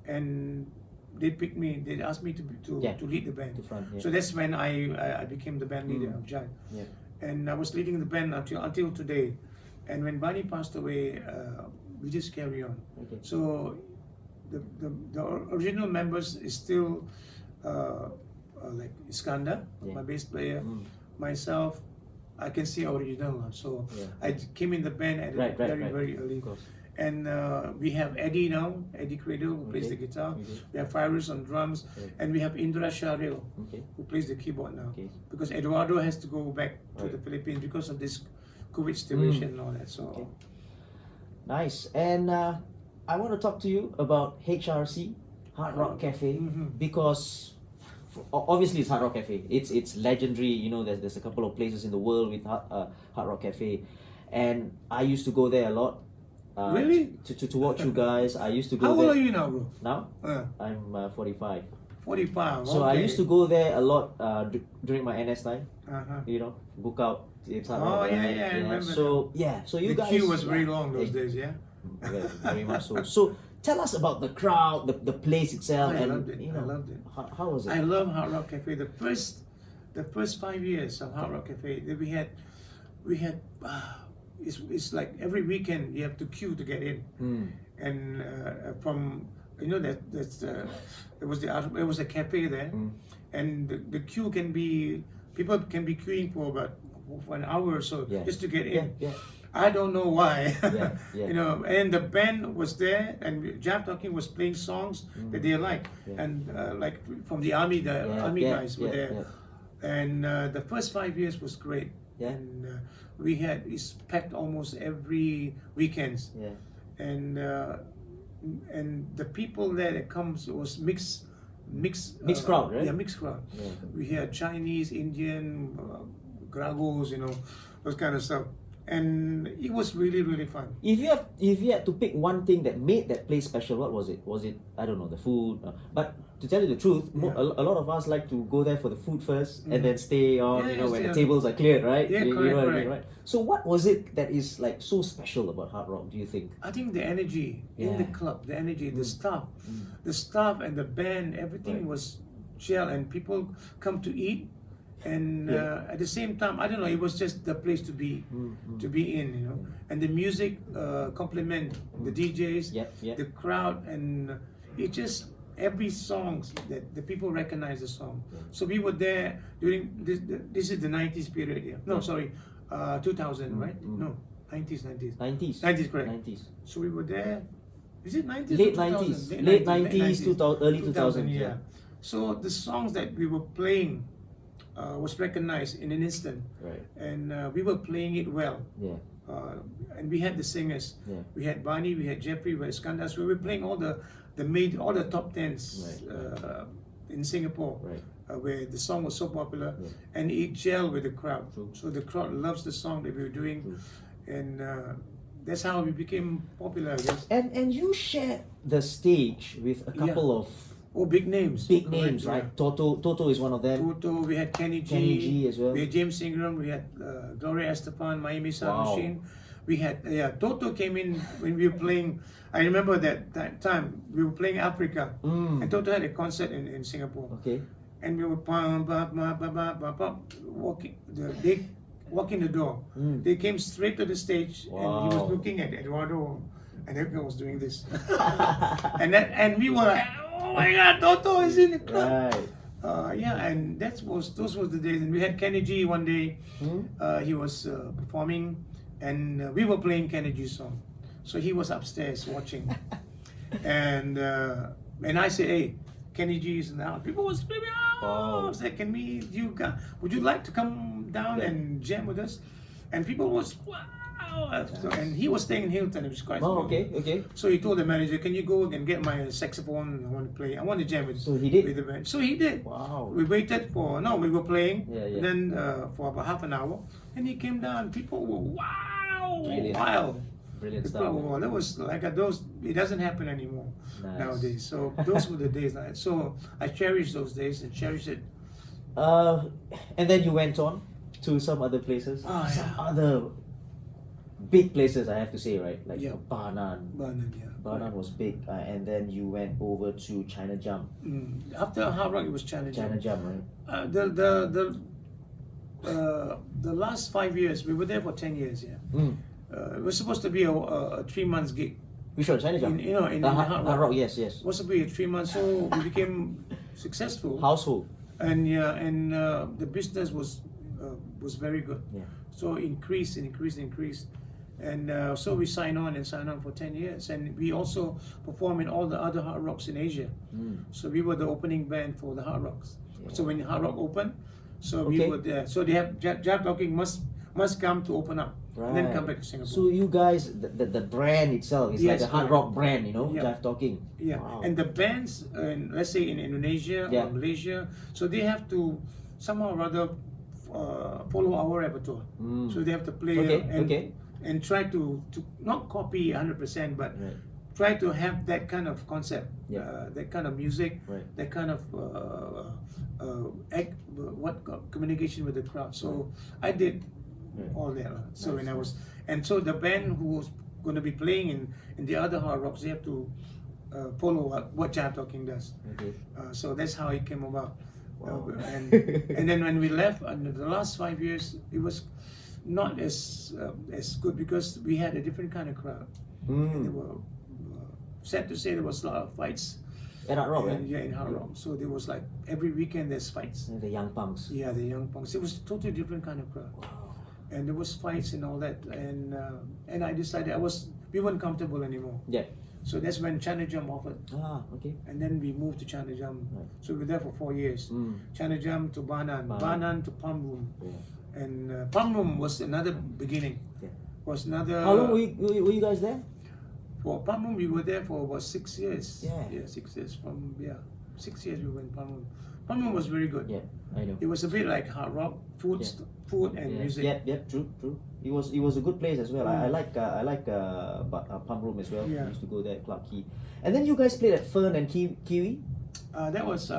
and they picked me. They asked me to lead the band. To front, yeah. So that's when I became the band leader of Jive. Yeah. And I was leading the band until today. And when Bunny passed away, we just carry on. Okay. So the original members is still like Iskandar, my bass player, myself. I can say original. So I came in the band at very early. Of course. And we have Eddie now, Eddie Cradle, who plays the guitar. We have Fairuz on drums, and we have Indra Sharil, who plays the keyboard now. Because Eduardo has to go back to the Philippines because of this COVID situation and all that. So nice. And I want to talk to you about HRC, Hard Rock Cafe, because obviously it's Hard Rock Cafe. It's legendary. You know, there's a couple of places in the world with Hard Rock Cafe, and I used to go there a lot. Really? To watch you guys. I used to go How there. old are you now, bro? Now? I'm 45. 45. So I used to go there a lot during my NS time. You know, book out. It's Hard Rock. I remember. So so you the guys. queue was very long those days, yeah. Very much so. So tell us about the crowd, the place itself, I and loved it. you know, I loved it. How was it? I love Hard Rock Cafe. The first 5 years of Hard Rock Cafe, we had it's like every weekend you have to queue to get in, and from you know it was a cafe there, and the queue can be people can be queuing for an hour or so just to get in. I don't know why. You know, and the band was there, and Jive Talking was playing songs that they like, and like from the army, army guys were there, and the first 5 years was great. And it's packed almost every weekends. And the people there that comes was mixed crowd, right? Yeah, mixed crowd. We had Chinese, Indian, Gragos, you know, those kind of stuff. And it was really, really fun. If you had to pick one thing that made that place special, what was it? Was it, I don't know, the food? But to tell you the truth, a lot of us like to go there for the food first and then stay on, you know, when the tables are cleared, right? Yeah, you correct, know what I correct. mean, right? So what was it that is like so special about Hard Rock, do you think? I think the energy in the club, the energy, the staff and the band, everything was gel, and people come to eat. And at the same time, I don't know, it was just the place to be in, you know. And the music complement the DJs, the crowd, and it just every song that the people recognize the song. So we were there during this is the 90s period here. No, sorry, 2000, right? No, 90s, correct. 90s. So we were there. Is it 90s? Late 90s, late 90s, early 2000. Yeah. So the songs that we were playing was recognized in an instant, and we were playing it well. And we had the singers. We had Barney, we had Jeffrey, we had Skandar. So we were playing all the top tens in Singapore, where the song was so popular, and it gelled with the crowd. So the crowd loves the song that we were doing, and that's how we became popular, I guess. And you shared the stage with a couple of big names. Big names, right? Toto is one of them. Toto, we had Kenny G as well. We had James Ingram, we had Gloria Estefan, Miami Sound Machine. We had, Toto came in when we were playing. I remember that time we were playing Africa, and Toto had a concert in Singapore. And we were walking the door. They came straight to the stage, and he was looking at Eduardo, and everyone was doing this. and we were like, oh my God, Toto is in the club. And those were the days. And we had Kenny G one day. He was performing, and we were playing Kenny G's song. So he was upstairs watching, and I said, "Hey, Kenny G is in the house." People were screaming, "Oh!" I said, would you like to come down and jam with us? And people was, wow. So, and he was staying in Hilton. It was quite small. Okay. So he told the manager, "Can you go and get my saxophone? I want to jam with." So he did. With the band. So he did. Wow. We waited we were playing. Then for about half an hour, and he came down. People were wild. Brilliant stuff. That was like those. It doesn't happen anymore nowadays. So those were the days. So I cherish those days and cherish it. And then you went on to some other places. Some other big places, I have to say, right? Like Banan. Banan was big, and then you went over to China Jam. After Hard Rock, it was China Jam. China Jam, right? The last 5 years, we were there for 10 years. It was supposed to be a 3 months gig. Which one? China Jam? In Hard Rock, yes. It was supposed to be a 3 months, so we became successful. Household. And the business was very good. So increased. And so we signed on for 10 years. And we also perform in all the other hard rocks in Asia. So we were the opening band for the hard rocks. So when Hard Rock opened, so we were there. So they have Jive Talking must come to open up, and then come back to Singapore. So you guys, the brand itself is like a hard rock brand, you know, Jive Talking. Yeah, Wow. and the bands, let's say in Indonesia or Malaysia, so they have to somehow or rather follow our repertoire. So they have to play and try to not copy 100%, but try to have that kind of concept, that kind of music, that kind of communication with the crowd. So I did all that. So when I was, and so the band who was going to be playing in the other hard rocks, they have to follow what Jive Talking does. So that's how it came about. And then when we left, the last 5 years, it was not as good because we had a different kind of crowd. And they were, sad to say, there was a lot of fights. In hard rock, Yeah, in hard rock. So there was like every weekend there's fights. The young punks. Yeah, the young punks. It was a totally different kind of crowd. And there was fights and all that. And I decided we weren't comfortable anymore. Yeah. So that's when China Jam offered. And then we moved to China Jam. So we were there for 4 years. China Jam to Banan to Palm Room. And Palm Room was another beginning. Was another. How long were you guys there? For Palm Room, we were there for about 6 years. Yeah, 6 years. 6 years we were in Palm Room. Palm Room was very good. Yeah, I know. It was a bit like hard rock, food and music. Yeah, true. It was a good place as well. I like Palm Room as well. I used to go there, Clark Key. And then you guys played at Fern and Kiwi. That was.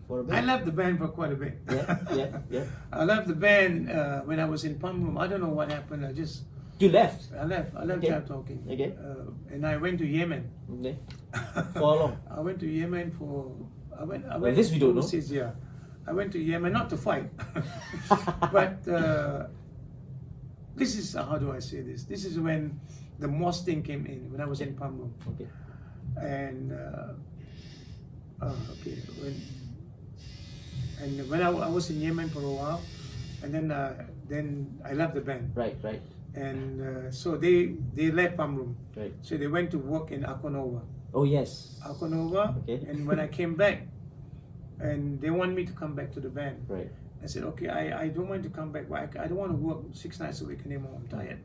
For a bit. I left the band for quite a bit. Yeah. I left the band when I was in Palm Room. I don't know what happened. You left. I left Jive Talking. Okay. And I went to Yemen. Okay. For how long? I went to Yemen for. I went this we don't know. Yeah. I went to Yemen not to fight, but this is how do I say this? This is when the mosque thing came in when I was in Palm Room. Okay. And when I was in Yemen for a while, and then I left the band. Right. And so they left Palm Room. Right. So they went to work in Aquanova. Oh yes. Aquanova. Okay. And when I came back, and they want me to come back to the band. Right. I said, okay, I don't want to come back, but I don't want to work 6 nights a week anymore. I'm tired.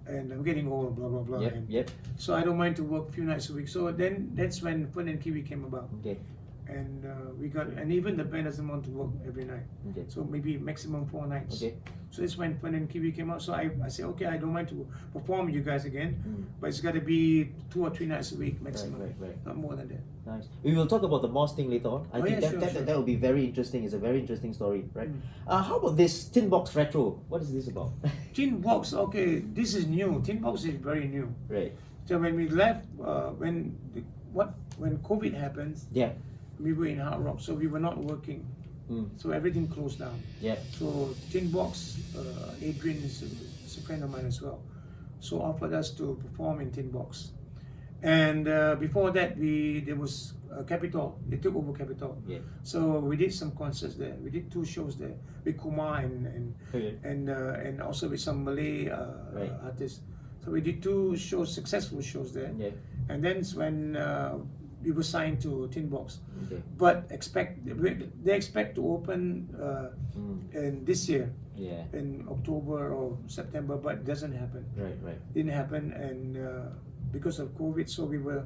And I'm getting old, blah, blah, blah. Yep. So I don't mind to work a few nights a week. So then that's when Fun and Kiwi came about. Okay. And and even the band doesn't want to work every night. Okay. So maybe maximum 4 nights. Okay. So that's when Fun and Kiwi came out. So I said, okay, I don't mind to perform with you guys again, but it's got to be 2 or 3 nights a week maximum. Right. Not more than that. Nice. We will talk about the mosque thing later on. I think that will be very interesting. It's a very interesting story, right? How about this Tin Box Retro? What is this about? Tin Box, okay, this is new. Tin Box is very new. Right. So when we left, when COVID happened, we were in hard rock, so we were not working. So everything closed down. Yeah. So Tin Box, Adrian is a friend of mine as well, so offered us to perform in Tin Box. And before that, there was Capitol. They took over Capitol. Yeah. So we did some concerts there. We did 2 shows there with Kumar and also with some Malay artists. So we did 2 successful shows there. Yeah. And then when we were signed to Tin Box. Okay. But they expect to open in this year. Yeah. In October or September, but it doesn't happen. Right. Didn't happen, and because of COVID, so we were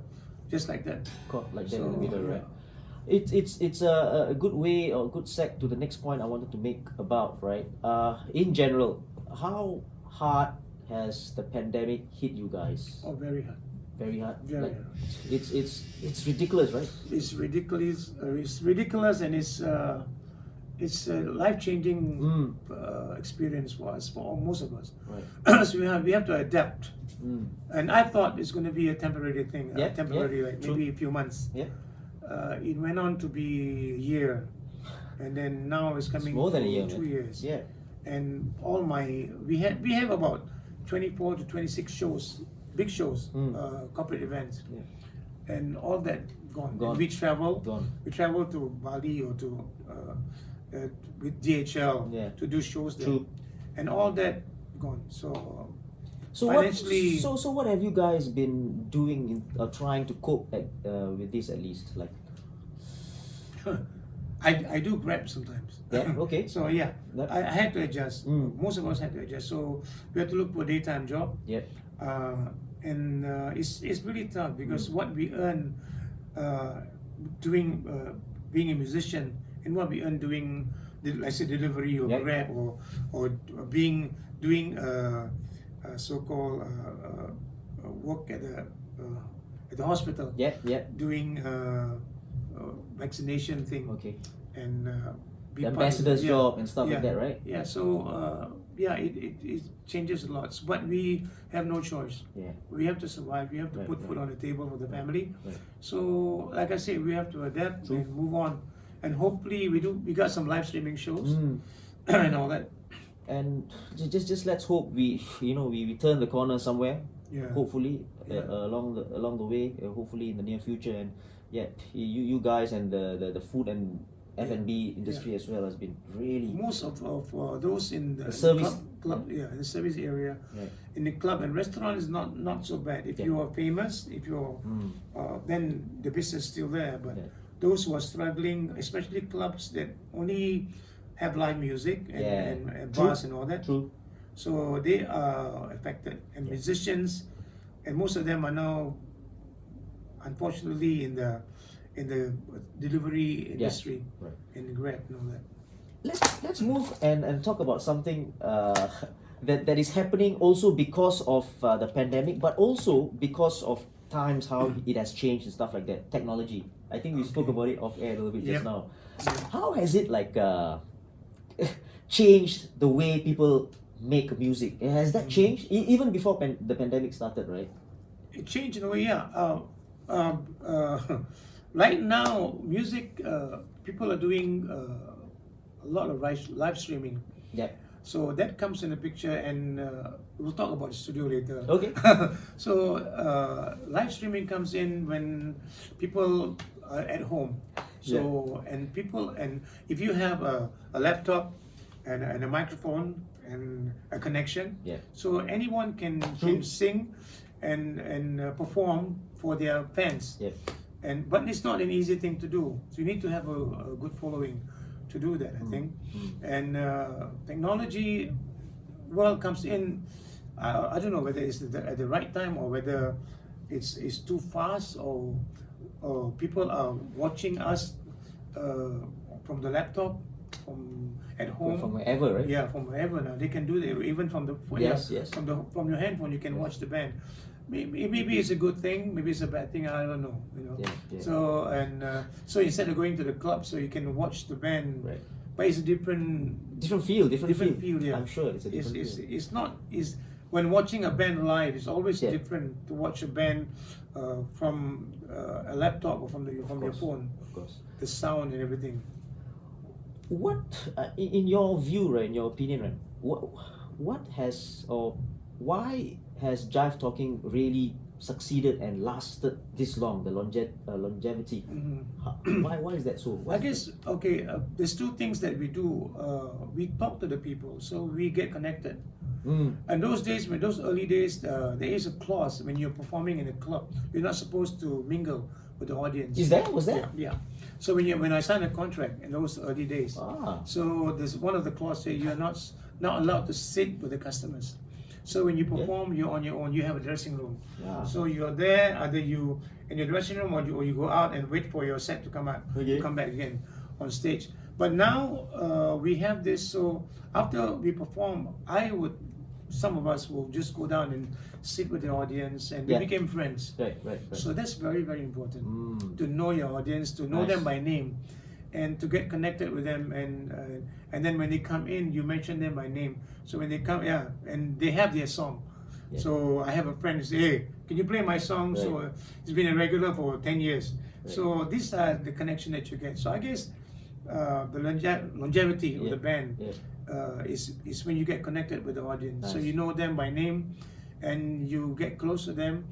just like that. Caught like that in the middle, right? It's a good way or good seg to the next point I wanted to make about, right? In general, how hard has the pandemic hit you guys? Oh, very hard. Very hard. Very like, hard. It's ridiculous, right? It's ridiculous. It's ridiculous, and it's a life-changing experience for us, for most of us. Right. So we have to adapt. And I thought it's going to be a temporary thing, maybe a few months. Yeah. It went on to be a year, and then now it's coming more than a year, 2 years. Yeah. And we have about 24 to 26 shows, big shows, corporate events, and all that gone. And we travel. We travel to Bali or to with DHL to do shows there, and all that gone. So financially. so what have you guys been doing in trying to cope with this at least? Like, I do Grab sometimes. yeah, okay. So yeah, That- I had to adjust. Most of us had to adjust. So we had to look for a daytime job. Yeah. And it's really tough because what we earn doing being a musician and what we earn doing, like say delivery or Yeah. Grab or doing so-called work at the hospital, Yeah, yeah. doing vaccination thing, Okay. and be The part of ambassador's yeah, job and stuff yeah, like that, right? Yeah, so yeah, it changes a lot, but we have no choice. Yeah. We have to survive. We have to Right, put food on the table for the family. Right. So, like I said, we have to adapt True. and move on. And hopefully, we got some live streaming shows and all that. And just let's hope we turn the corner somewhere. Yeah. Hopefully, Yeah. along the way. Hopefully in the near future, and yeah, you guys and the food and F&B industry as well has been really Most of those in the service club, yeah, in the service area, right. in the club and restaurant is not so bad. If Yeah. you are famous, if you're then the business is still there. But Yeah. those who are struggling, especially clubs that only have live music and, Yeah. and True. bars and all that, True. so they are affected. And musicians, and most of them are now, unfortunately, in the delivery industry, Right. in the Grab and all that. Let's move and talk about something that is happening also because of the pandemic, but also because of times how it has changed and stuff like that. Technology. I think we spoke about it off air a little bit just Yep. now. How has it changed the way people make music? Has that changed even before the pandemic started, right? It changed in a way, yeah. Right now, music, people are doing a lot of live streaming. Yeah. So that comes in the picture, and we'll talk about the studio later. Okay. So live streaming comes in when people are at home. So and if you have a laptop and a microphone and a connection, Yeah. so anyone can sing and perform for their fans. Yeah. But it's not an easy thing to do. So you need to have a good following to do that, I think. And technology, well, comes in. I don't know whether it's at the right time or whether it's too fast or people are watching us from the laptop, from at home. From wherever, right? Yeah, from wherever now. They can do that even from the Yes. from your handphone. You can watch the band. Maybe it's a good thing. Maybe it's a bad thing. I don't know. Yeah. So so instead of going to the club, so you can watch the band. Right. But it's a different feel. feel. Yeah, I'm sure it's a different feel. It's not. When watching a band live, it's always Yeah. different to watch a band from a laptop or from your phone. Of course. The sound and everything. What, in your view, right, in your opinion, right, what has or why has Jive Talking really succeeded and lasted this long? The longevity. Why is that so? I guess there's two things that we do. We talk to the people, so we get connected. And those days, those early days, there is a clause when you're performing in a club, you're not supposed to mingle with the audience. Was there? Yeah. So when I signed a contract in those early days, so there's one of the clauses say you're not allowed to sit with the customers. So when you perform, you're on your own. You have a dressing room. Yeah. So you're there, either you in your dressing room or you go out and wait for your set to come out, Okay. come back again on stage. But now we have this. So after we perform, some of us will just go down and sit with the audience, and we Yeah. became friends. Right. So that's very, very important to know your audience, to know Nice. them by name, and to get connected with them. And then when they come in, you mention them by name. So when they come, and they have their song. Yeah. So I have a friend who say, "Hey, can you play my song?" Right. So he's been a regular for 10 years. Right. So these are the connection that you get. So I guess the longevity of the band is when you get connected with the audience. Nice. So you know them by name, and you get close to them,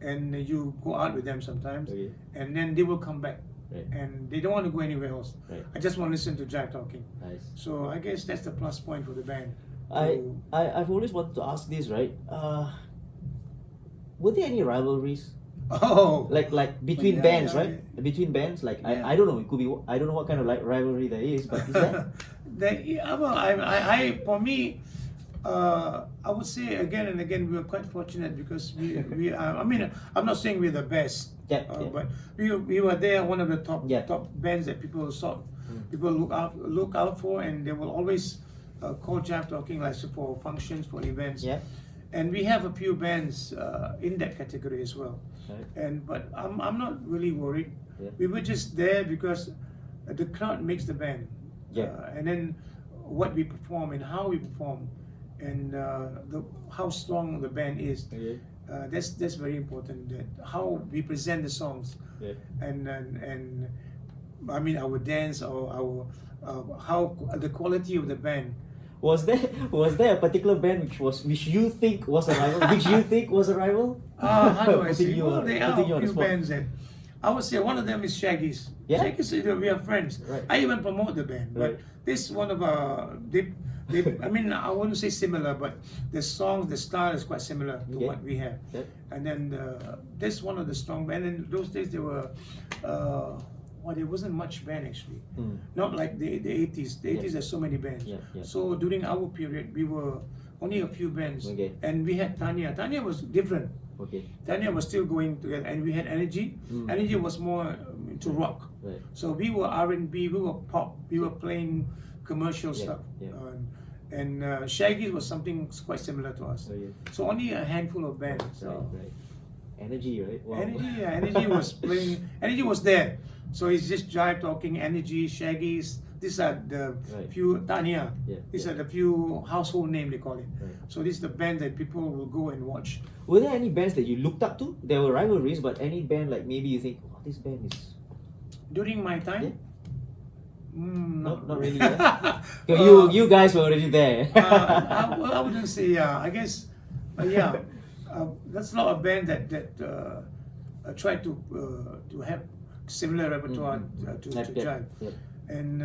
and you go out with them sometimes, Okay. and then they will come back, Right. and they don't want to go anywhere else. Right. I just want to listen to Jive Talking. Nice. So I guess that's the plus point for the band. I've always wanted to ask this, right? Were there any rivalries? Oh, Like between yeah, bands, yeah, right? Between bands, like Yeah. I don't know. It could be, I don't know what kind of like rivalry there is, but is there? For me, I would say again and again we are quite fortunate because we are. I mean, I'm not saying we're the best, Yeah, yeah. but we were there, one of the top Yeah. top bands that people people look out for, and they will always call Jive Talking like for functions, for events. Yeah. And we have a few bands in that category as well. Right. But I'm not really worried. Yeah. We were just there because the crowd makes the band. Yeah. And then what we perform and how we perform, and how strong the band is. Okay. That's very important. That how we present the songs, Yeah. and I mean our dance or our how the quality of the band. Was there a particular band which you think was a rival? Which you think was a rival? How do I Putting say? you Well, on- there are putting you a on the few spot. bands that I would say one of them is Shaggy's. Yeah? Shaggy's, we are friends. Right. I even promote the band, Right. but this one of our I mean, I wouldn't say similar, but the songs, the style is quite similar to Okay. what we have. Yep. And then this one of the strong band. And in those days there were. There wasn't much band actually. Not like the 80s. The 80s there's so many bands. Yeah, yeah. So during our period we were only a few bands. Okay. And we had Tanya. Tanya was different. Okay. Tanya was still going together, and we had Energy. Energy was more into rock. Right. So we were R&B, we were pop, we were playing commercial Yeah, stuff. yeah. And Shaggy was something quite similar to us. Oh, yeah. So only a handful of bands. So Right. Energy, right? Wow. Energy was playing. Energy was there. So it's just Jive Talking, Energy, Shaggy's. These are the Right. few Tanya. Yeah, These yeah. are the few household name they call it. Right. So this is the band that people will go and watch. Were there any bands that you looked up to? There were rivalries, but any band like maybe you think, oh, this band is During my time, not really. Yeah? You guys were already there. I wouldn't say I guess that's not a band that tried to have similar repertoire to Jive. Yeah. And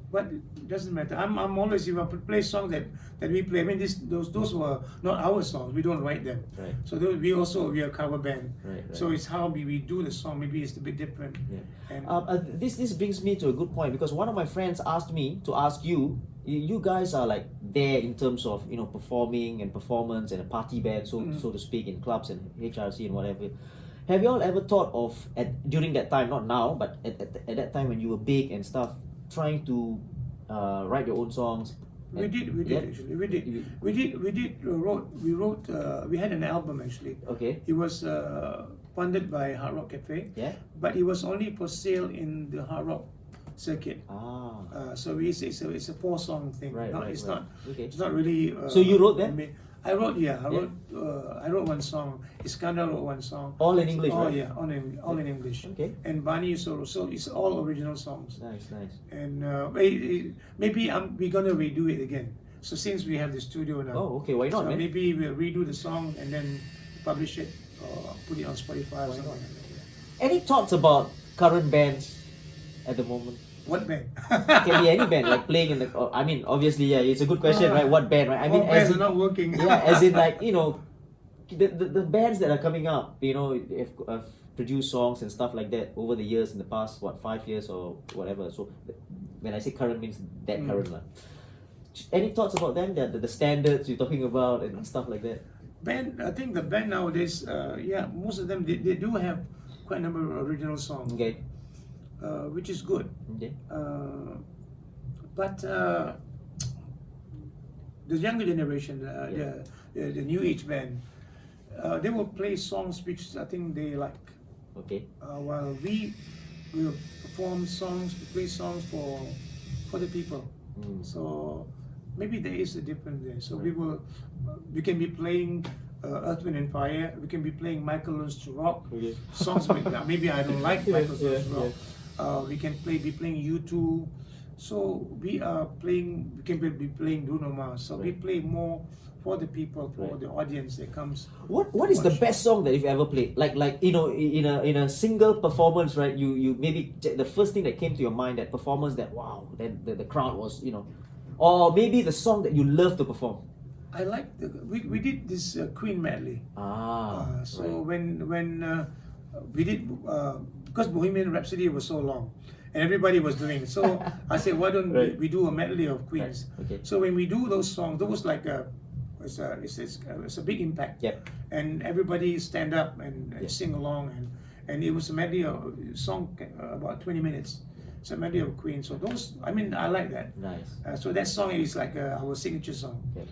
but it doesn't matter. I'm always, if I play songs that we play. I mean, those were not our songs. We don't write them. Right. So we are a cover band. Right. So it's how we do the song. Maybe it's a bit different. Yeah. And This brings me to a good point because one of my friends asked me to ask you. You guys are like there in terms of performing and performance and a party band, so to speak, in clubs and HRC and whatever. Have you all ever thought of during that time, not now, but at that time when you were big and stuff, trying to write your own songs? we did actually. We had an album actually. Okay. It was funded by Hard Rock Cafe. Yeah. But it was only for sale in the Hard Rock circuit. So it's a 4-song thing. Right, right, It's right. not. Okay. It's not really. So you wrote them? I wrote. Yeah, I wrote one song. Iskandar wrote one song. All in English, Oh right? yeah, all in English. Okay. And Bani so it's all original songs. Nice. And maybe we're gonna redo it again. So since we have the studio now. Oh, okay. Why not, So man? maybe we'll redo the song and then publish it or put it on Spotify or something like that. Any thoughts about current bands at the moment? What band? Can be any band, like playing in the. I mean, obviously, yeah, it's a good question, right? What band, right? I mean, All bands as are in, not working. yeah, as in like the bands that are coming up, have produced songs and stuff like that over the years in the past, 5 years or whatever. So when I say current means that current lah. Any thoughts about them? The standards you're talking about and stuff like that. Band, I think the band nowadays, most of them they do have quite a number of original songs. Okay. Which is good. Okay. But the younger generation, the new age band, they will play songs which I think they like. Okay. While we will perform songs, play songs for the people. So maybe there is a difference there. So we can be playing Earth, Wind and Fire. We can be playing Michael Learns to Rock. Okay. Songs maybe I don't like Michael Learns to Rock. Yeah. We can be playing U2. So we can be playing Bruno Mars. So we play more for the people, for the audience that comes. What is the best song that you've ever played? Like in a single performance, right? You maybe the first thing that came to your mind, that performance, that wow, then the crowd was or maybe the song that you love to perform. I like we did this Queen medley. So when we did because Bohemian Rhapsody was so long and everybody was doing it, so I said, why don't we do a medley of Queens? Okay. So when we do those songs, those like it's a big impact. Yep. And everybody stand up and sing along, and it was a medley of song about 20 minutes. It's a medley of Queen. So those, I mean, I like that. Nice. So that song is like our signature song. Okay.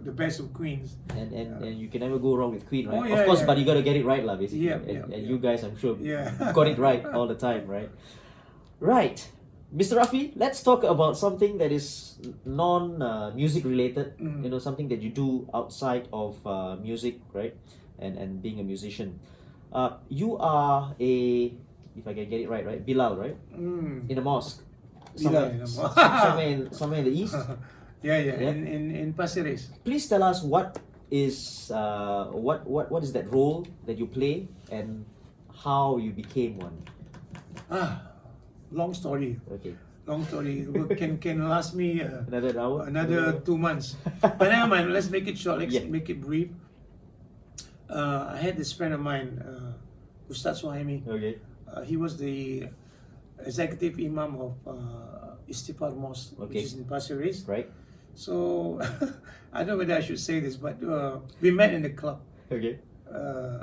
The best of Queens. And you can never go wrong with Queen, right? Oh, yeah, of course, yeah. but you gotta get it right, lah, basically. Yeah, and you guys, I'm sure, Yeah. got it right all the time, right? Right. Mr. Raffy, let's talk about something that is non-music related, you know, something that you do outside of music, right? And being a musician. You are if I can get it right, Bilal, right? In a mosque. Bilal in a mosque. somewhere in the east. Yeah. In Pasir Ris. Please tell us what is that role that you play and how you became one. Long story. Okay. Long story. Can last me Another hour? another 2 months. But never mind. Let's make it short. Let's make it brief. I had this friend of mine, Ustaz Suhaimi. Okay. He was the executive imam of Istighfar Mosque, Okay. which is in Pasir Ris. Right. So I don't know whether I should say this, but we met in the club. Okay.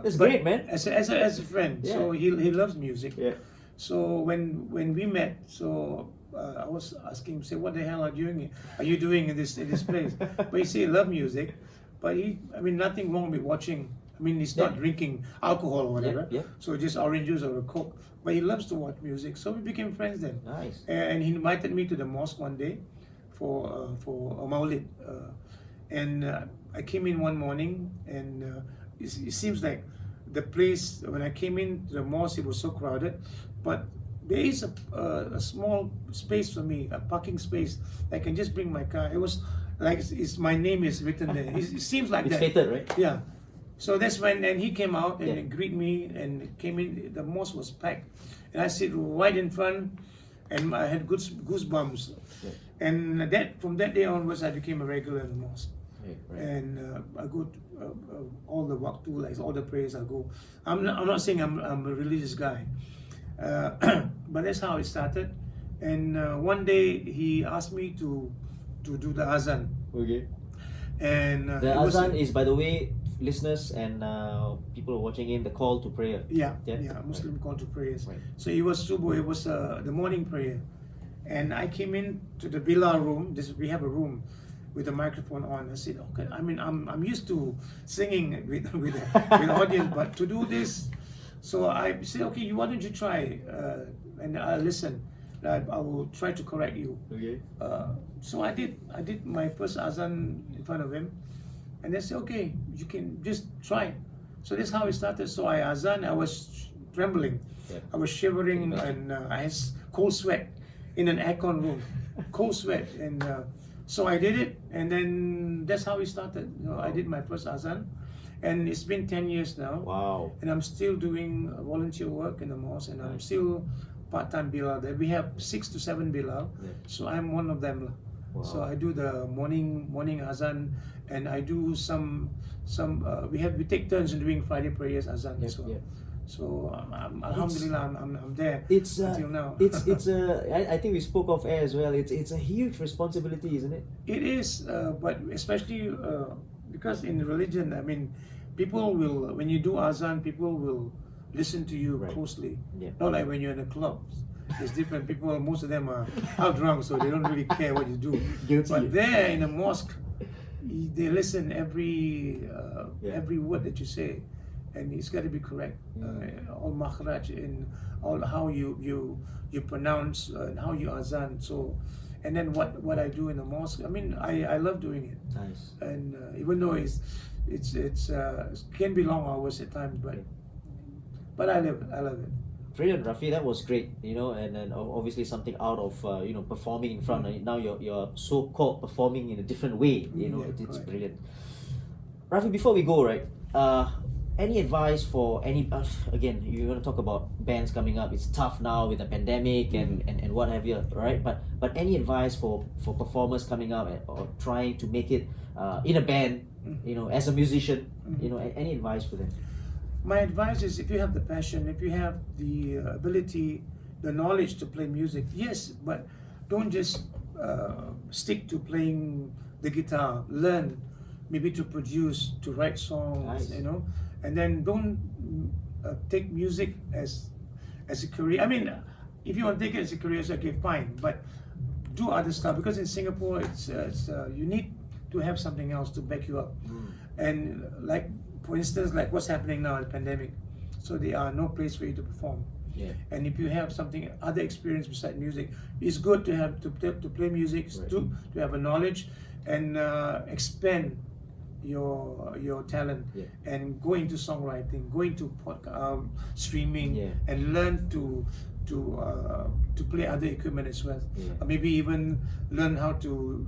That's but great, man. As a friend. So he loves music. Yeah. So when we met, so I was asking him, say, what the hell are you doing in this place? But he said he loved music, but nothing wrong with watching. I mean, he's not drinking alcohol or whatever. Yeah. So just orange juice or a Coke. But he loves to watch music, so we became friends then. Nice. And he invited me to the mosque one day for a maulid, and I came in one morning, and it seems like the place, when I came in the mosque, it was so crowded, but there is a small space for me, a parking space. I can just bring my car. It was like my name is written there. It seems like It's that. fated, right? Yeah. So that's when, and he came out and greeted me and came in. The mosque was packed, and I sit right in front, and I had goosebumps. Yeah. And from that day onwards, I became a regular in the mosque. Right. And I go to all the waqtu, like all the prayers I go. I'm not saying I'm a religious guy, but that's how it started. And one day he asked me to do the azan. Okay. And The azan is, by the way, listeners and people watching in, the call to prayer. Yeah, Muslim call to prayers. Right. So it was subuh, it was the morning prayer, and I came in to the Bilal room. We have a room with the microphone on. I said, okay, I mean, I'm used to singing with the audience, but to do this, so I said, okay, why don't you try? And I listen. I will try to correct you. Okay. So I did my first azan in front of him, and they said, okay, you can just try. So that's how it started. So I azan, I was trembling, I was shivering, and I had cold sweat in an aircon room, cold sweat, and so I did it, and then that's how it started. I did my first azan, and it's been 10 years now. Wow. And I'm still doing volunteer work in the mosque, and I'm still part-time Bilal there. We have 6 to 7 Bilal, so I'm one of them. Wow. So I do the morning azan, and I do some we take turns in doing Friday prayers azan as well. So alhamdulillah, I'm there until now. I think we spoke off air as well. It's a huge responsibility, isn't it? It is, but especially because in religion, I mean, people will, when you do azan, people will listen to you closely. Not like when you're in a club. It's different. People, most of them are half drunk, so they don't really care what you do. Guilty. But there in a mosque, they listen every word that you say, and it's got to be correct. All makhraj and all how you pronounce and how you azan. So, and then what I do in the mosque. I mean, I love doing it. Nice. And even though it can be long hours at times, but I love it. Brilliant, Raffy. That was great, and then obviously something out of performing in front. Now you're so-called performing in a different way. It's brilliant. Raffy, before we go, right? any advice for any again, you're going to talk about bands coming up, it's tough now with the pandemic and what have you, right? But any advice for performers coming up or trying to make it in a band, you know, as a musician, you know, any advice for them? My advice is, if you have the passion, if you have the ability, the knowledge to play music, yes, but don't just stick to playing the guitar. Learn maybe to produce, to write songs, Nice. you know, and then don't take music as a career. I mean, if you want to take it as a career, it's okay, fine, but do other stuff, because in Singapore, it's you need to have something else to back you up. And like, for instance, like what's happening now in the pandemic, so there are no place for you to perform. Yeah. And if you have something, other experience beside music, it's good to have to play music, Right. to have a knowledge, and expand your talent, Yeah. and go into songwriting, go into streaming, Yeah. and learn to play other equipment as well. Yeah. Maybe even learn how to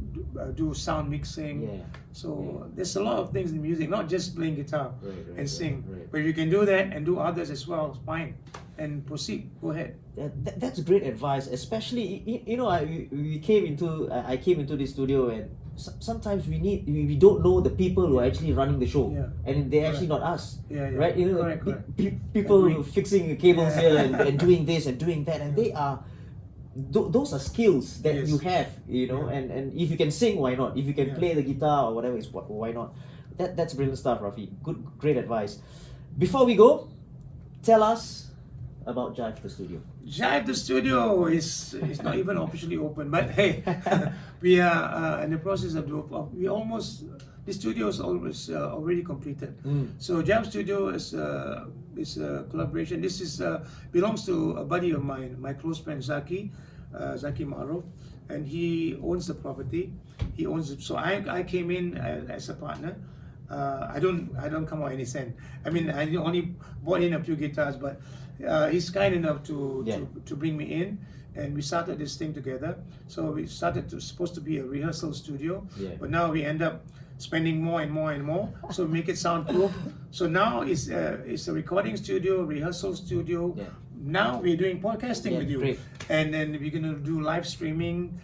do sound mixing. Yeah. So there's a lot of things in music, not just playing guitar Right, and sing. right. But if you can do that and do others as well, fine. And proceed. Go ahead. That's great advice, especially you know, I came into this studio, and sometimes we don't know the people who are actually running the show, Yeah. and they're actually not us, Yeah, yeah. right? You know, Correct. people Agree. fixing cables Yeah. here and doing this and doing that, and they are those are skills that Yes. you have, you know, Yeah. and if you can sing, why not? If you can Yeah. play the guitar or whatever, why not? That's brilliant stuff, Raffy. Great advice. Before we go, tell us about Jive the Studio. Jive the Studio is not even officially open, but hey, we are in the process of the studio is always already completed. So Jive Studio is a collaboration. This is belongs to a buddy of mine, my close friend Zaki Maruf, and he owns the property. He owns it. So I came in as a partner. I don't come out any cent. I mean, I only bought in a few guitars, but he's kind enough to bring me in, and we started this thing together. So we started supposed to be a rehearsal studio, but now we end up spending more and more and more. So we make it soundproof. So now it's a recording studio, rehearsal studio. Yeah. Now we're doing podcasting with you, great. and then we're gonna do live streaming.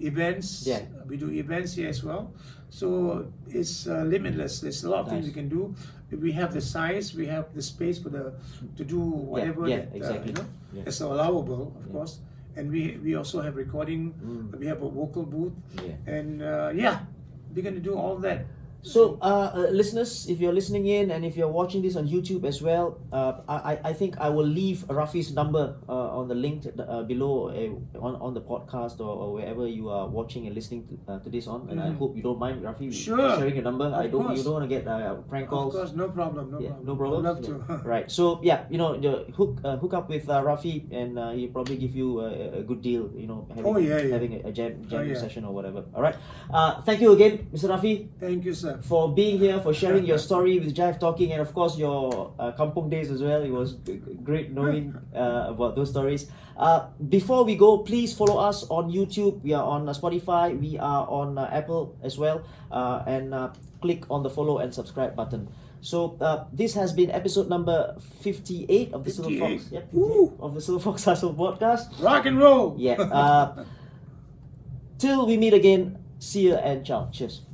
Events. Yeah. We do events here as well. So it's limitless. There's a lot of things Nice. we can do. We have the size, we have the space to do whatever that exactly. you know, Yeah. it's allowable, of course. And we also have recording. We have a vocal booth, Yeah. and we're gonna do all that. So, listeners, if you're listening in and if you're watching this on YouTube as well, I think I will leave Raffy's number on the link below on the podcast or wherever you are watching and listening to this on. And I hope you don't mind, Raffy, Sure. sharing your number. Of course. You don't want to get prank calls. Of course, no problem. No problem. I'd love to. Right. So yeah, you know, hook up with Raffy, and he'll probably give you a good deal. You know, having a jam session or whatever. All right. Thank you again, Mr. Raffy. Thank you, sir. For being here, for sharing your story with Jive Talking, and of course your kampong days as well. It was great knowing about those stories. Before we go, please follow us on YouTube. We are on Spotify. We are on Apple as well. And click on the follow and subscribe button. So this has been episode number 58 of the 58. Silverfox. Yep, 58 of the Silverfox Hustle podcast. Rock and roll. Yeah. Till we meet again. See you and ciao. Cheers.